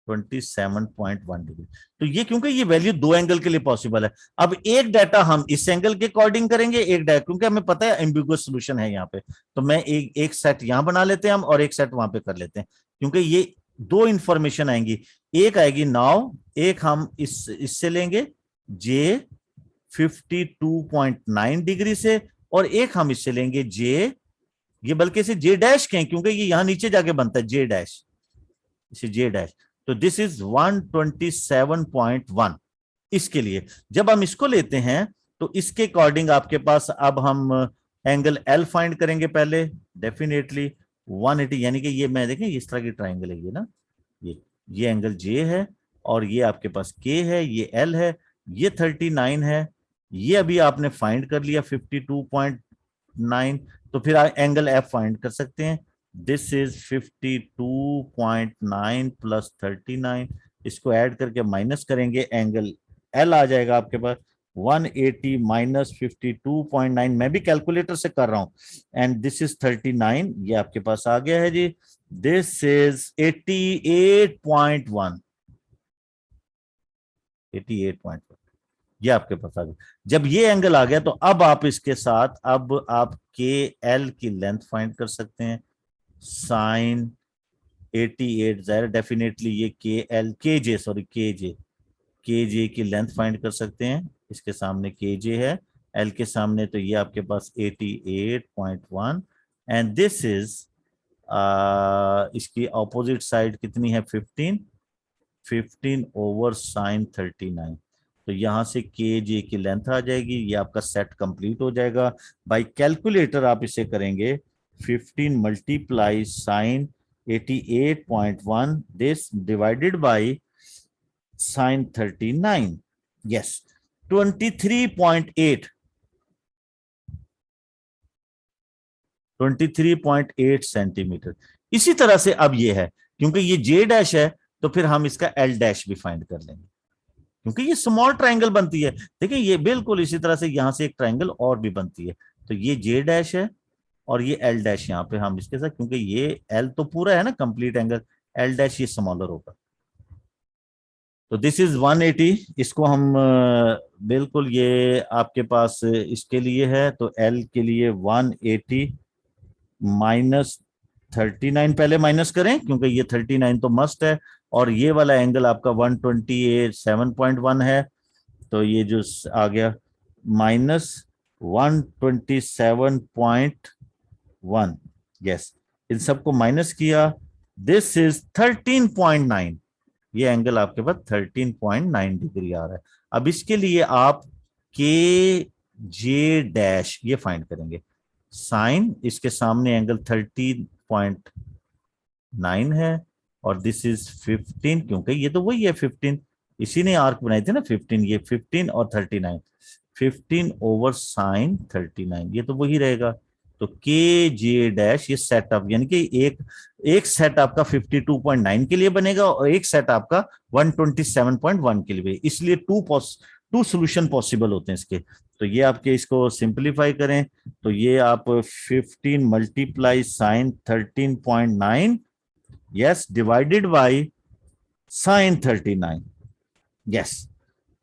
Speaker 1: 27.1 डिग्री। तो ये क्योंकि ये वैल्यू दो एंगल के लिए पॉसिबल है। अब एक डाटा हम इस एंगल के अकॉर्डिंग करेंगे, एक डाटा, क्योंकि हमें पता है एम्बिगुअस सॉल्यूशन है यहाँ पे, तो मैं एक सेट यहां बना लेते हैं हम और एक सेट वहां पे कर लेते हैं, क्योंकि ये दो इंफॉर्मेशन आएंगी। एक आएगी नाउ, एक हम इससे लेंगे जे 52.9 डिग्री से, और एक हम इससे लेंगे जे, ये बल्कि इसे जे डैश कहें क्योंकि ये यहां नीचे जाके बनता है जे डैश, इसे जे डैश। तो दिस इज 127.1। इसके लिए जब हम इसको लेते हैं तो इसके अकॉर्डिंग आपके पास अब हम एंगल एल फाइंड करेंगे पहले, डेफिनेटली 180, यानी कि ये मैं देखें इस तरह की ट्राइंगल है ये ना, ये एंगल जे है, और ये आपके पास के है, ये एल है, ये 39 है, ये अभी आपने फाइंड कर लिया 52.9। तो फिर एंगल एफ फाइंड कर सकते हैं, दिस इज 52.9 प्लस 39, इसको ऐड करके माइनस करेंगे, एंगल एल आ जाएगा आपके पास 180 माइनस 52.9, मैं भी कैलकुलेटर से कर रहा हूं, एंड दिस इज 39, ये आपके पास आ गया है जी, दिस इज 88.1, 88.1, ये आपके पास आ गया। जब ये एंगल आ गया तो अब आप इसके साथ अब आप के एल की लेंथ फाइंड कर सकते हैं, साइन 88, जाहिर डेफिनेटली ये के एल के जे सॉरी के जे की लेंथ फाइंड कर सकते हैं, इसके सामने के जे है, एल के सामने, तो ये आपके पास 88.1, एंड दिस इज इसकी ऑपोजिट साइड कितनी है 15 ओवर साइन 39। तो यहां से के जे की लेंथ आ जाएगी, ये आपका सेट कंप्लीट हो जाएगा। बाय कैलकुलेटर आप इसे करेंगे 15 multiply sine 88.1 this divided by sine 39, yes 23.8, 23.8 centimetre. इसी तरह से अब ये है, क्योंकि ये जे डैश है तो फिर हम इसका एल डैश भी फाइंड कर लेंगे, क्योंकि ये स्मॉल ट्राइंगल बनती है। देखिए ये बिल्कुल इसी तरह से यहां से एक ट्राइंगल और भी बनती है, तो ये जे डैश है और ये एल डैश यहाँ पे हम इसके साथ, क्योंकि ये एल तो पूरा है ना कंप्लीट एंगल, एल डैश ये स्मॉलर होगा। तो दिस इज 180, इसको हम बिल्कुल ये आपके पास इसके लिए है, तो एल के लिए 180 माइनस 39, पहले माइनस करें क्योंकि ये 39 तो मस्ट है, और ये वाला एंगल आपका 127.1 है, तो ये जो आ गया -127.1। यस, इन सबको माइनस किया, दिस इज 13.9। ये एंगल आपके पास 13.9 डिग्री आ रहा है। अब इसके लिए आप के जे डैश ये फाइंड करेंगे। साइन इसके सामने एंगल 13.9 है, और दिस इज 15, क्योंकि ये तो वही है 15, इसी ने आर्क बनाई थी ना 15, ये 15 और 39, 15 ओवर साइन 39, ये तो वही रहेगा। तो के जे डैश ये सेटअप, यानी कि एक एक सेट आपका 52.9 के लिए बनेगा और एक सेट आपका 127.1 के लिए, इसलिए टू सोल्यूशन पॉसिबल होते हैं इसके। तो ये आपके इसको सिंप्लीफाई करें तो ये आप 15 multiply sine 13.9, yes, divided by sine 39, yes,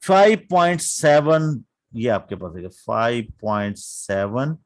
Speaker 1: 5.7, ये आपके पास है 5.7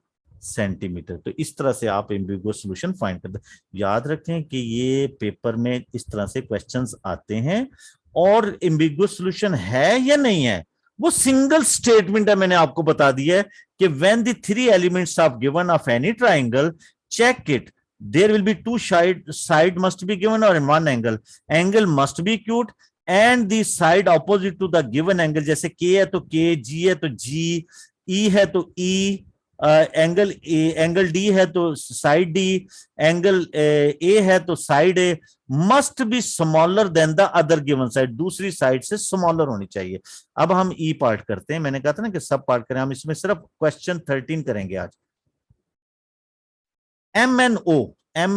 Speaker 1: सेंटीमीटर। तो इस तरह से आप एम्बिगुअस सॉल्यूशन फाइंड करते हैं। याद रखें कि ये पेपर में इस तरह से क्वेश्चंस आते हैं, और एम्बिगुअस सॉल्यूशन है या नहीं है वो सिंगल स्टेटमेंट है, मैंने आपको बता दिया है कि when the three elements of given of any triangle, check it, there will be two side must be given और one angle must be acute, and the side opposite to the given angle, जैसे के है तो के, जी है तो जी, ई है तो ई, एंगल डी है तो साइड डी, एंगल ए है तो side A, must be smaller than the other given side, दूसरी साइड से स्मॉलर होनी चाहिए। अब हम ई पार्ट करते हैं, मैंने कहा था ना कि सब पार्ट करें, हम इसमें सिर्फ क्वेश्चन 13 करेंगे आज। एम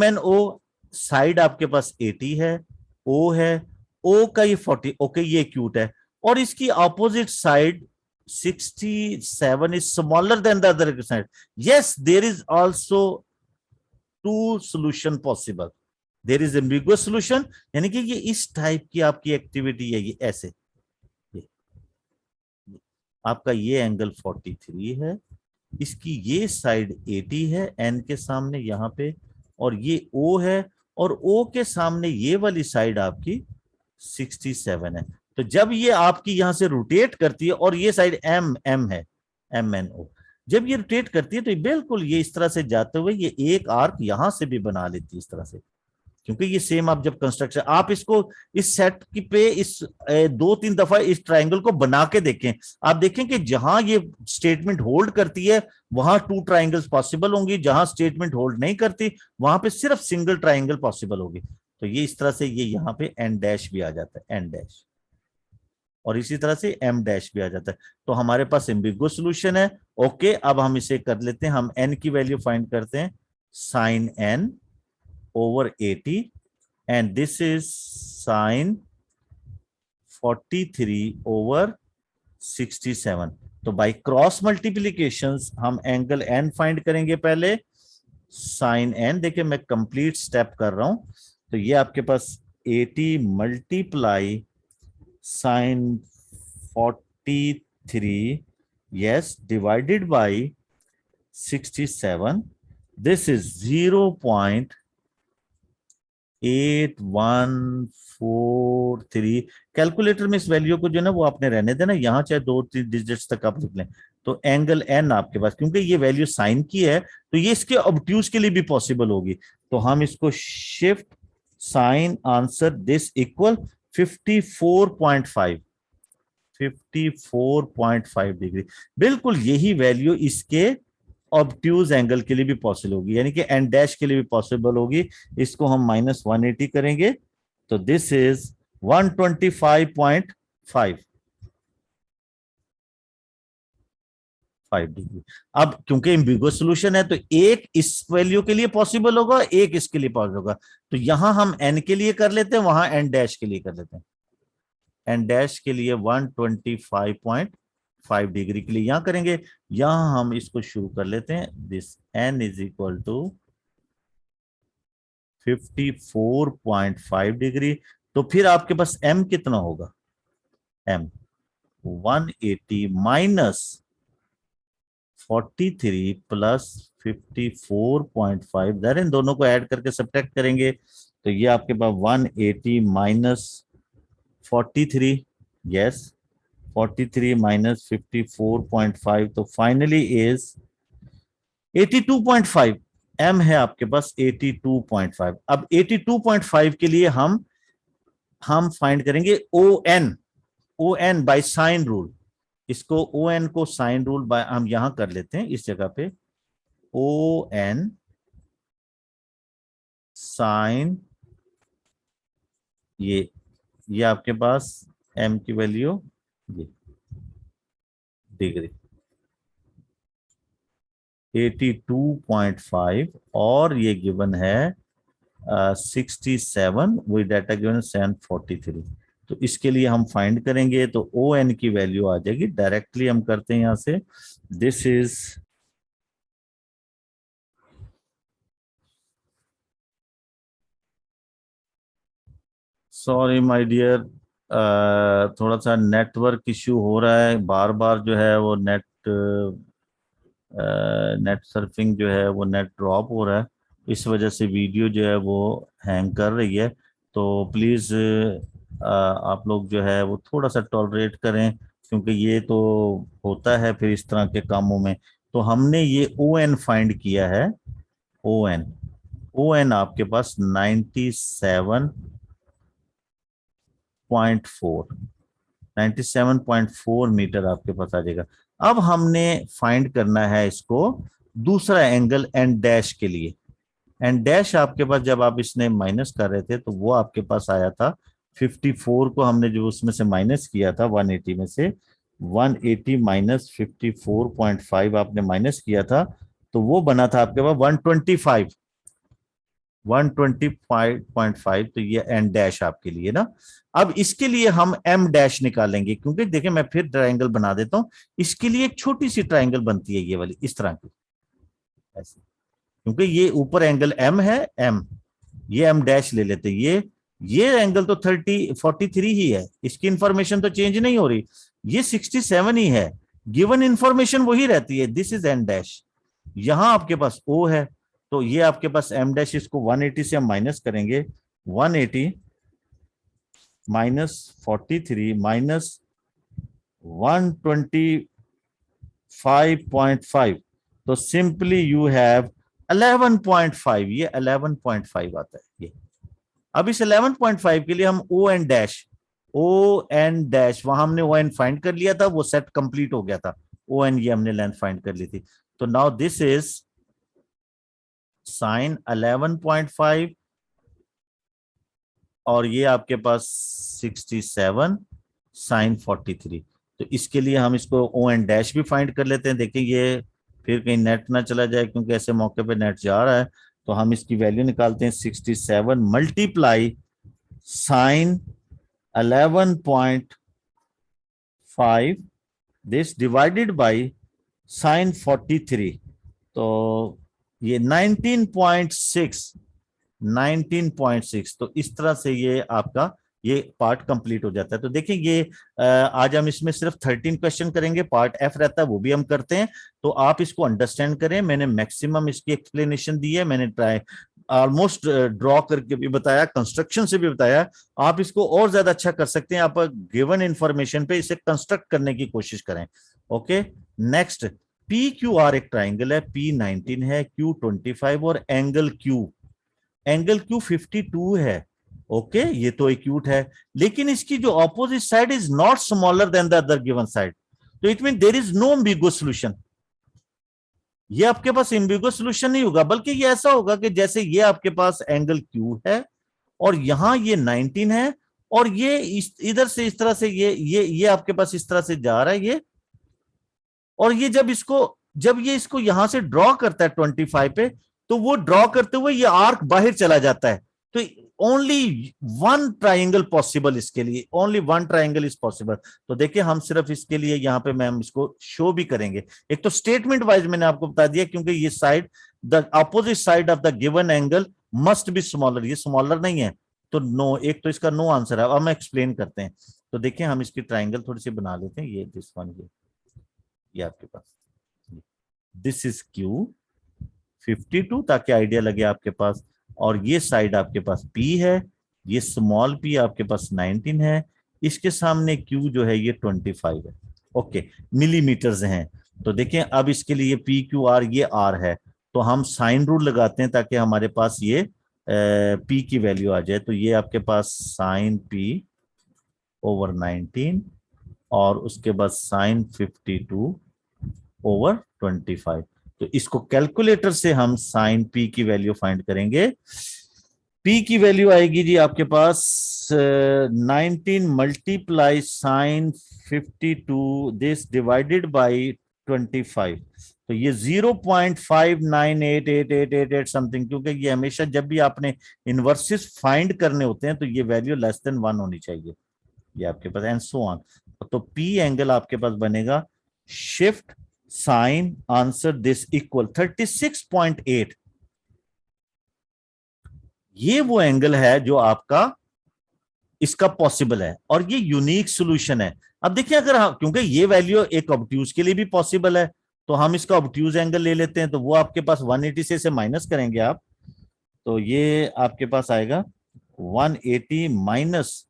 Speaker 1: एन ओ साइड आपके पास 80 है, ओ है, ओ का ये 40, ओके ये क्यूट है, और इसकी opposite side 67 is smaller than the other side. Yes, there is also two solution possible. There is ambiguous solution, यानी कि ये इस टाइप की आपकी एक्टिविटी है, ये ऐसे, ये आपका ये एंगल 43 है, इसकी ये साइड 80 है एन के सामने यहाँ पे, और ये ओ है, और ओ के सामने ये वाली साइड आपकी 67 है। तो जब ये आपकी यहां से रोटेट करती है, और ये साइड एम एम है, एम एन ओ, जब ये रोटेट करती है तो बिल्कुल ये इस तरह से जाते हुए ये एक आर्क यहां से भी बना लेती है इस तरह से, क्योंकि ये सेम आप जब कंस्ट्रक्शन, आप इसको इस सेट की पे इस 2-3 दफा इस ट्राइंगल को बना के देखें, आप देखें कि जहां ये स्टेटमेंट होल्ड करती है वहां टू ट्राइंगल्स पॉसिबल होंगी, जहां स्टेटमेंट होल्ड नहीं करती वहां पे सिर्फ सिंगल ट्राइंगल पॉसिबल होगी। तो ये इस तरह से ये यहाँ पे एन डैश भी आ जाता है, एन डैश, और इसी तरह से एम डैश भी आ जाता है। तो हमारे पास एम्बिगुअस सॉल्यूशन है। ओके, अब हम इसे कर लेते हैं, हम एन की वैल्यू फाइंड करते हैं, sign N over 80, and this is sine 43 over 67। तो बाय क्रॉस मल्टीप्लीकेशंस हम एंगल एन फाइंड करेंगे पहले, साइन एन, देखिए मैं कंप्लीट स्टेप कर रहा हूं, तो ये आपके पास 80 multiply sine 43, yes, divided by 67, this is 0.8143। Calculator में इस वैल्यू को जो ना वो आपने रहने देना, यहां चाहे 2-3 डिजिट्स तक आप लिख लें। तो एंगल एन आपके पास, क्योंकि ये वैल्यू साइन की है तो ये इसके ऑब्ट्यूज के लिए भी पॉसिबल होगी, तो हम इसको shift sine answer this equal 54.5, 54.5 degree, बिल्कुल यही वैल्यू इसके ऑब्ट्यूज एंगल के लिए भी पॉसिबल होगी, यानी कि एन डैश के लिए भी पॉसिबल होगी। इसको हम -180 करेंगे तो दिस इज 125.5 डिग्री। अब क्योंकि एम्बिगुअस सॉल्यूशन है तो एक इस वैल्यू के लिए पॉसिबल होगा, एक इसके लिए पॉसिबल होगा, तो यहां हम एन के लिए कर लेते हैं, वहां एन डैश के लिए कर लेते हैं। एन डैश के लिए 125.5 डिग्री के लिए यहां करेंगे, यहां हम इसको शुरू कर लेते हैं, this N is equal to 54.5 degree. तो फिर आपके पास एम कितना होगा, एम 180 माइनस 43 प्लस 54.5, इन दोनों को ऐड करके सब्ट्रैक्ट करेंगे तो ये आपके पास 180 माइनस 43, यस 43 माइनस 54.5, तो फाइनली इज 82.5। एम है आपके पास 82.5। अब 82.5 के लिए हम फाइंड करेंगे O N. O N by sine rule. इसको ओ एन को साइन रूल बाय हम यहां कर लेते हैं इस जगह पे, ओ एन साइन, ये आपके पास एम की वैल्यू ये डिग्री 82.5, और ये गिवन है 67 वही डाटा गिवन 743। तो इसके लिए हम फाइंड करेंगे, तो ओ एन की वैल्यू आ जाएगी, डायरेक्टली हम करते हैं यहां से। This is, sorry my dear, थोड़ा सा नेटवर्क इश्यू हो रहा है, बार बार जो है वो नेट सर्फिंग जो है वो नेट ड्रॉप हो रहा है, इस वजह से वीडियो जो है वो हैंग कर रही है। तो प्लीज़ आप लोग जो है वो थोड़ा सा टॉलरेट करें, क्योंकि ये तो होता है फिर इस तरह के कामों में। तो हमने ये ओ एन फाइंड किया है, ओ एन, ओ एन आपके पास 97.4, 97.4 मीटर आपके पास आ जाएगा। अब हमने फाइंड करना है इसको दूसरा एंगल एन डैश के लिए। एन डैश आपके पास जब आप इसने माइनस कर रहे थे तो वो आपके पास आया था 54 को हमने जो उसमें से माइनस किया था 180 में से, 180 माइनस 54.5 आपने माइनस किया था, तो वो बना था आपके पास 125, 125.5। तो ये एन डैश आपके लिए ना। अब इसके लिए हम एम डैश निकालेंगे, क्योंकि देखिए मैं फिर ट्रायंगल बना देता हूं। इसके लिए एक छोटी सी ट्रायंगल बनती है ये वाली इस तरह की, ऐसे, क्योंकि ये ऊपर एंगल एम है, एम, ये एम डैश ले लेते, ये एंगल तो 43 ही है, इसकी इंफॉर्मेशन तो चेंज नहीं हो रही, ये 67 ही है, गिवन इंफॉर्मेशन वही रहती है। दिस इज एन डैश, यहां आपके पास ओ है, तो ये आपके पास एम डैश, इसको 180 से हम माइनस करेंगे, 180 माइनस 43 माइनस 125.5, तो सिंपली यू हैव 11.5, ये 11.5 आता है ये। अब इस 11.5 के लिए हम O N dash, O N dash, वहां हमने ओ एन फाइंड कर लिया था, वो सेट कंप्लीट हो गया था, ओ एन ये हमने लेंथ फाइंड कर ली थी। तो नाउ दिस इज साइन 11.5, और ये आपके पास 67 साइन 43। तो इसके लिए हम इसको ओ एन डैश भी फाइंड कर लेते हैं। देखिए ये फिर कहीं नेट ना चला जाए, क्योंकि ऐसे मौके पे नेट जा रहा है। तो हम इसकी वैल्यू निकालते हैं, 67 multiply sine 11.5 this divided by sine 43, तो ये 19.6, 19.6। तो इस तरह से ये आपका ये पार्ट कंप्लीट हो जाता है। तो देखिए ये आज हम इसमें सिर्फ 13 क्वेश्चन करेंगे, पार्ट एफ रहता है वो भी हम करते हैं। तो आप इसको अंडरस्टैंड करें, मैंने मैक्सिमम इसकी एक्सप्लेनेशन दी है, मैंने ट्राई ऑलमोस्ट ड्रॉ करके भी बताया, कंस्ट्रक्शन से भी बताया। आप इसको और ज्यादा अच्छा कर सकते हैं, आप गिवन इंफॉर्मेशन पे इसे कंस्ट्रक्ट करने की कोशिश करें। Okay, next, P Q R एक ट्राइंगल है, पी 19 है, क्यू 25, और एंगल क्यू 52 है। ओके, ये तो एक्यूट है, लेकिन इसकी जो opposite side is not smaller than the other given side, तो it mean there is no ambiguous solution. ये आपके पास एम्बिगुअस सॉल्यूशन नहीं होगा, बल्कि ये ऐसा होगा कि जैसे ये आपके पास एंगल क्यू है, और यहां ये 19 है, और ये इधर से इस तरह से ये आपके पास इस तरह से जा रहा है ये, और ये जब ये इसको यहां से ड्रॉ करता है 25 पे, तो वो ड्रॉ करते हुए ये आर्क बाहर चला जाता है। तो ओनली वन ट्राइंगल पॉसिबल, इसके लिए only one triangle is possible. तो देखिए हम सिर्फ इसके लिए यहाँ पे मैम इसको शो भी करेंगे। एक तो स्टेटमेंट वाइज मैंने आपको बता दिया, क्योंकि ये side, the opposite side of the given angle must be smaller, ये स्मॉलर नहीं है, तो नो, एक तो इसका नो आंसर है। अब हम एक्सप्लेन करते हैं। तो देखिए हम इसकी ट्राइंगल थोड़ी सी बना लेते हैं, ये दिस वन, ये आपके पास, दिस इज क्यू 52, ताकि आइडिया लगे आपके पास, और ये साइड आपके पास P है, ये स्मॉल p आपके पास 19 है, इसके सामने Q जो है ये 25 है। ओके, मिलीमीटर्स हैं। तो देखें अब इसके लिए पी क्यू आर, ये आर है, तो हम साइन रूल लगाते हैं ताकि हमारे पास ये पी की वैल्यू आ जाए। तो ये आपके पास साइन पी ओवर 19 और उसके बाद साइन 52 ओवर 25। तो इसको कैलकुलेटर से हम साइन पी की वैल्यू फाइंड करेंगे। पी की वैल्यू आएगी जी आपके पास 19 multiply sine 52 this divided by 25। तो ये 0.598888 समथिंग, क्योंकि ये हमेशा जब भी आपने इनवर्सिस फाइंड करने होते हैं तो ये वैल्यू लेस देन 1 होनी चाहिए, ये आपके पास एंड सो ऑन। तो पी एंगल आपके पास बनेगा shift sine answer this equal 36.8। ये वो एंगल है जो आपका इसका पॉसिबल है और ये यूनिक सॉल्यूशन है। अब देखिए अगर हम, क्योंकि ये वैल्यू एक ऑब्ट्यूज के लिए भी पॉसिबल है, तो हम इसका ऑब्ट्यूज एंगल ले लेते हैं। तो वो आपके पास 180 से माइनस करेंगे आप, तो ये आपके पास आएगा 180 माइनस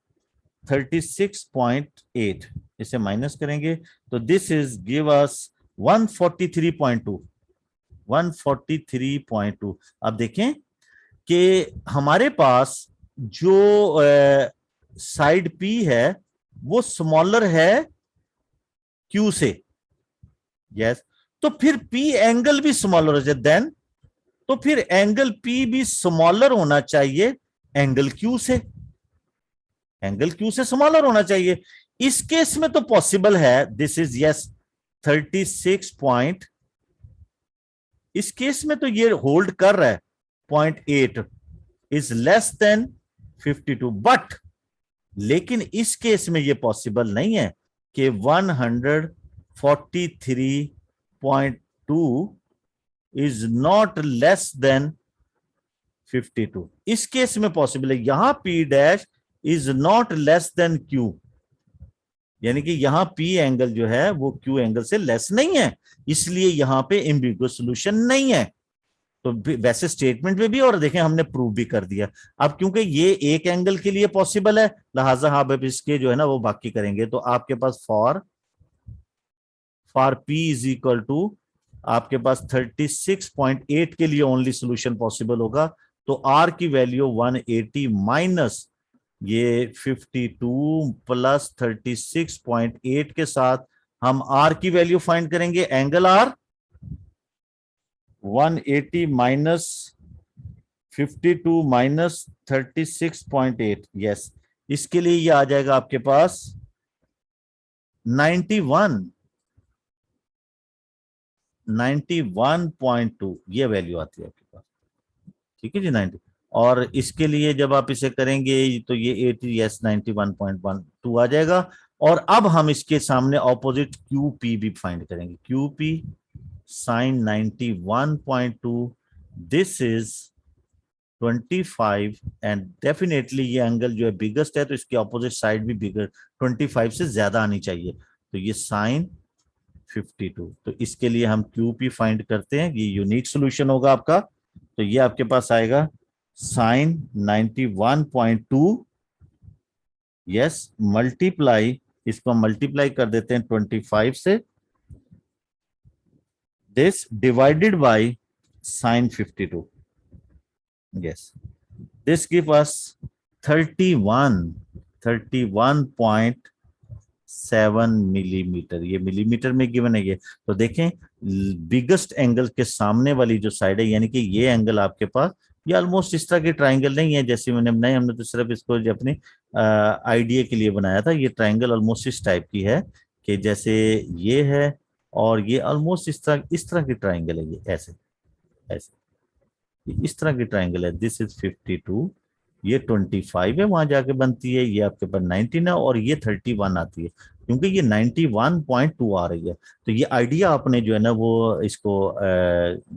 Speaker 1: 36.8, इसे माइनस करेंगे तो दिस इज गिव अस 143.2। 143.2। अब देखें कि हमारे पास जो साइड P है वो स्मॉलर है Q से, यस। तो फिर P एंगल भी स्मॉलर हो जाए, देन तो फिर एंगल P भी स्मॉलर होना चाहिए एंगल Q से, एंगल Q से स्मॉलर होना चाहिए। इस केस में तो पॉसिबल है, दिस इज यस 36 इस केस में तो ये होल्ड कर रहा है 0.8 इज लेस देन 52, बट लेकिन इस केस में ये पॉसिबल नहीं है कि 143.2 इज नॉट लेस देन 52। इस केस में पॉसिबल है, यहां P dash is not less than Q, यानी कि यहां P एंगल जो है वो Q एंगल से लेस नहीं है, इसलिए यहां पे एम्बिगुअस सॉल्यूशन नहीं है। तो वैसे स्टेटमेंट में भी, और देखें हमने प्रूव भी कर दिया। अब क्योंकि ये एक एंगल के लिए पॉसिबल है, लिहाजा हम अब इसके जो है ना वो बाकी करेंगे। तो आपके पास for P is equal to आपके पास 36.8 के लिए ओनली सॉल्यूशन पॉसिबल होगा। तो R की वैल्यू 180 माइनस ये 52 प्लस 36.8 के साथ हम R की वैल्यू फाइंड करेंगे। Angle R 180 minus 52 minus 36.8, yes. इसके लिए ये आ जाएगा आपके पास 91.2 ये वैल्यू आती है आपके पास, ठीक है जी 90। और इसके लिए जब आप इसे करेंगे तो ये 80 यस 91.12 आ जाएगा। और अब हम इसके सामने ऑपोजिट QP भी फाइंड करेंगे। QP sine 91.2 this is 25 and definitely ये एंगल जो है बिगेस्ट है, तो इसकी ऑपोजिट साइड भी बिगर 25 से ज्यादा आनी चाहिए। तो ये साइन 52, तो इसके लिए हम QP फाइंड करते हैं, ये यूनिक सॉल्यूशन होगा आपका। तो ये आपके पास आएगा साइन 91.2 यस मल्टीप्लाई, इसको मल्टीप्लाई कर देते हैं 25 से, this divided by sign 52, yes, this give us 31.7 millimetre, ये मिलीमीटर में गिवन है ये। तो देखें बिगेस्ट एंगल के सामने वाली जो साइड है, यानी कि ये एंगल आपके पास ये ऑलमोस्ट इस तरह के ट्राइंगल नहीं है जैसे मैंने बनाई, हमने तो सिर्फ इसको अपनी आइडिया के लिए बनाया था। ये ट्राइंगल ऑलमोस्ट इस टाइप की है कि जैसे ये है और ये ऑलमोस्ट इस तरह की ट्राइंगल है, ये ऐसे ऐसे इस तरह की ट्राइंगल है। दिस इज 52, ये 25 है वहां जाके बनती है, ये आपके पास 19 है और ये 31 आती है, क्योंकि ये 91.2 आ रही है। तो ये आइडिया आपने जो है ना वो इसको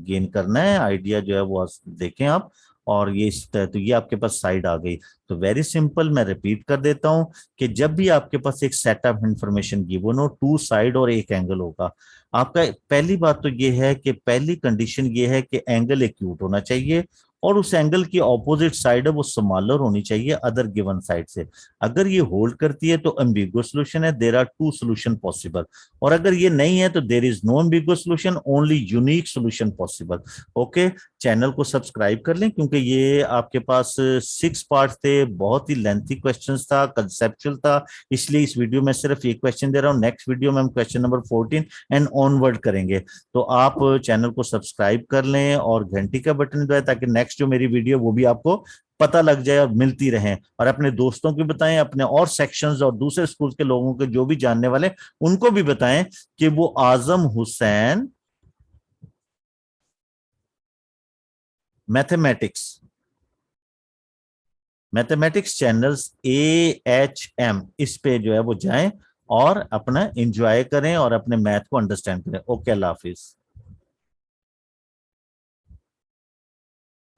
Speaker 1: गेन करना है, आइडिया जो है वो देखें आप। और ये तो ये आपके पास साइड आ गई। तो वेरी सिंपल, मैं रिपीट कर देता हूं कि जब भी आपके पास एक सेट ऑफ इंफॉर्मेशन गिवन हो, 2 साइड और एक एंगल होगा, आपका पहली बात तो ये है कि पहली कंडीशन ये है कि एंगल एक्यूट होना चाहिए और उस एंगल की ऑपोजिट साइड है वो स्मॉलर होनी चाहिए अदर गिवन साइड से। अगर ये होल्ड करती है तो एम्बिगुअस सॉल्यूशन है, there are two solution possible. और अगर ये नहीं है तो there is no ambiguous solution, only unique solution possible. Okay, channel को सब्सक्राइब कर लें क्योंकि ये आपके पास 6 पार्ट थे, बहुत ही लेंथी क्वेश्चंस था, कंसेप्चुअल था, इसलिए इस वीडियो में सिर्फ एक क्वेश्चन दे रहा हूं। नेक्स्ट वीडियो में हम क्वेश्चन नंबर 14 एंड ऑनवर्ड करेंगे। तो आप चैनल को सब्सक्राइब कर लें और घंटी का बटन दबाएं ताकि नेक्स्ट जो मेरी वीडियो वो भी आपको पता लग जाए और मिलती रहे। और अपने दोस्तों को बताएं, अपने और सेक्शंस और दूसरे स्कूल के लोगों के जो भी जानने वाले उनको भी बताएं कि वो Azam Hussain mathematics mathematics channels AHM इस पे जो है वो जाएं और अपना एंजॉय करें और अपने मैथ को अंडरस्टैंड करें। ओके, अल्लाह हाफिज।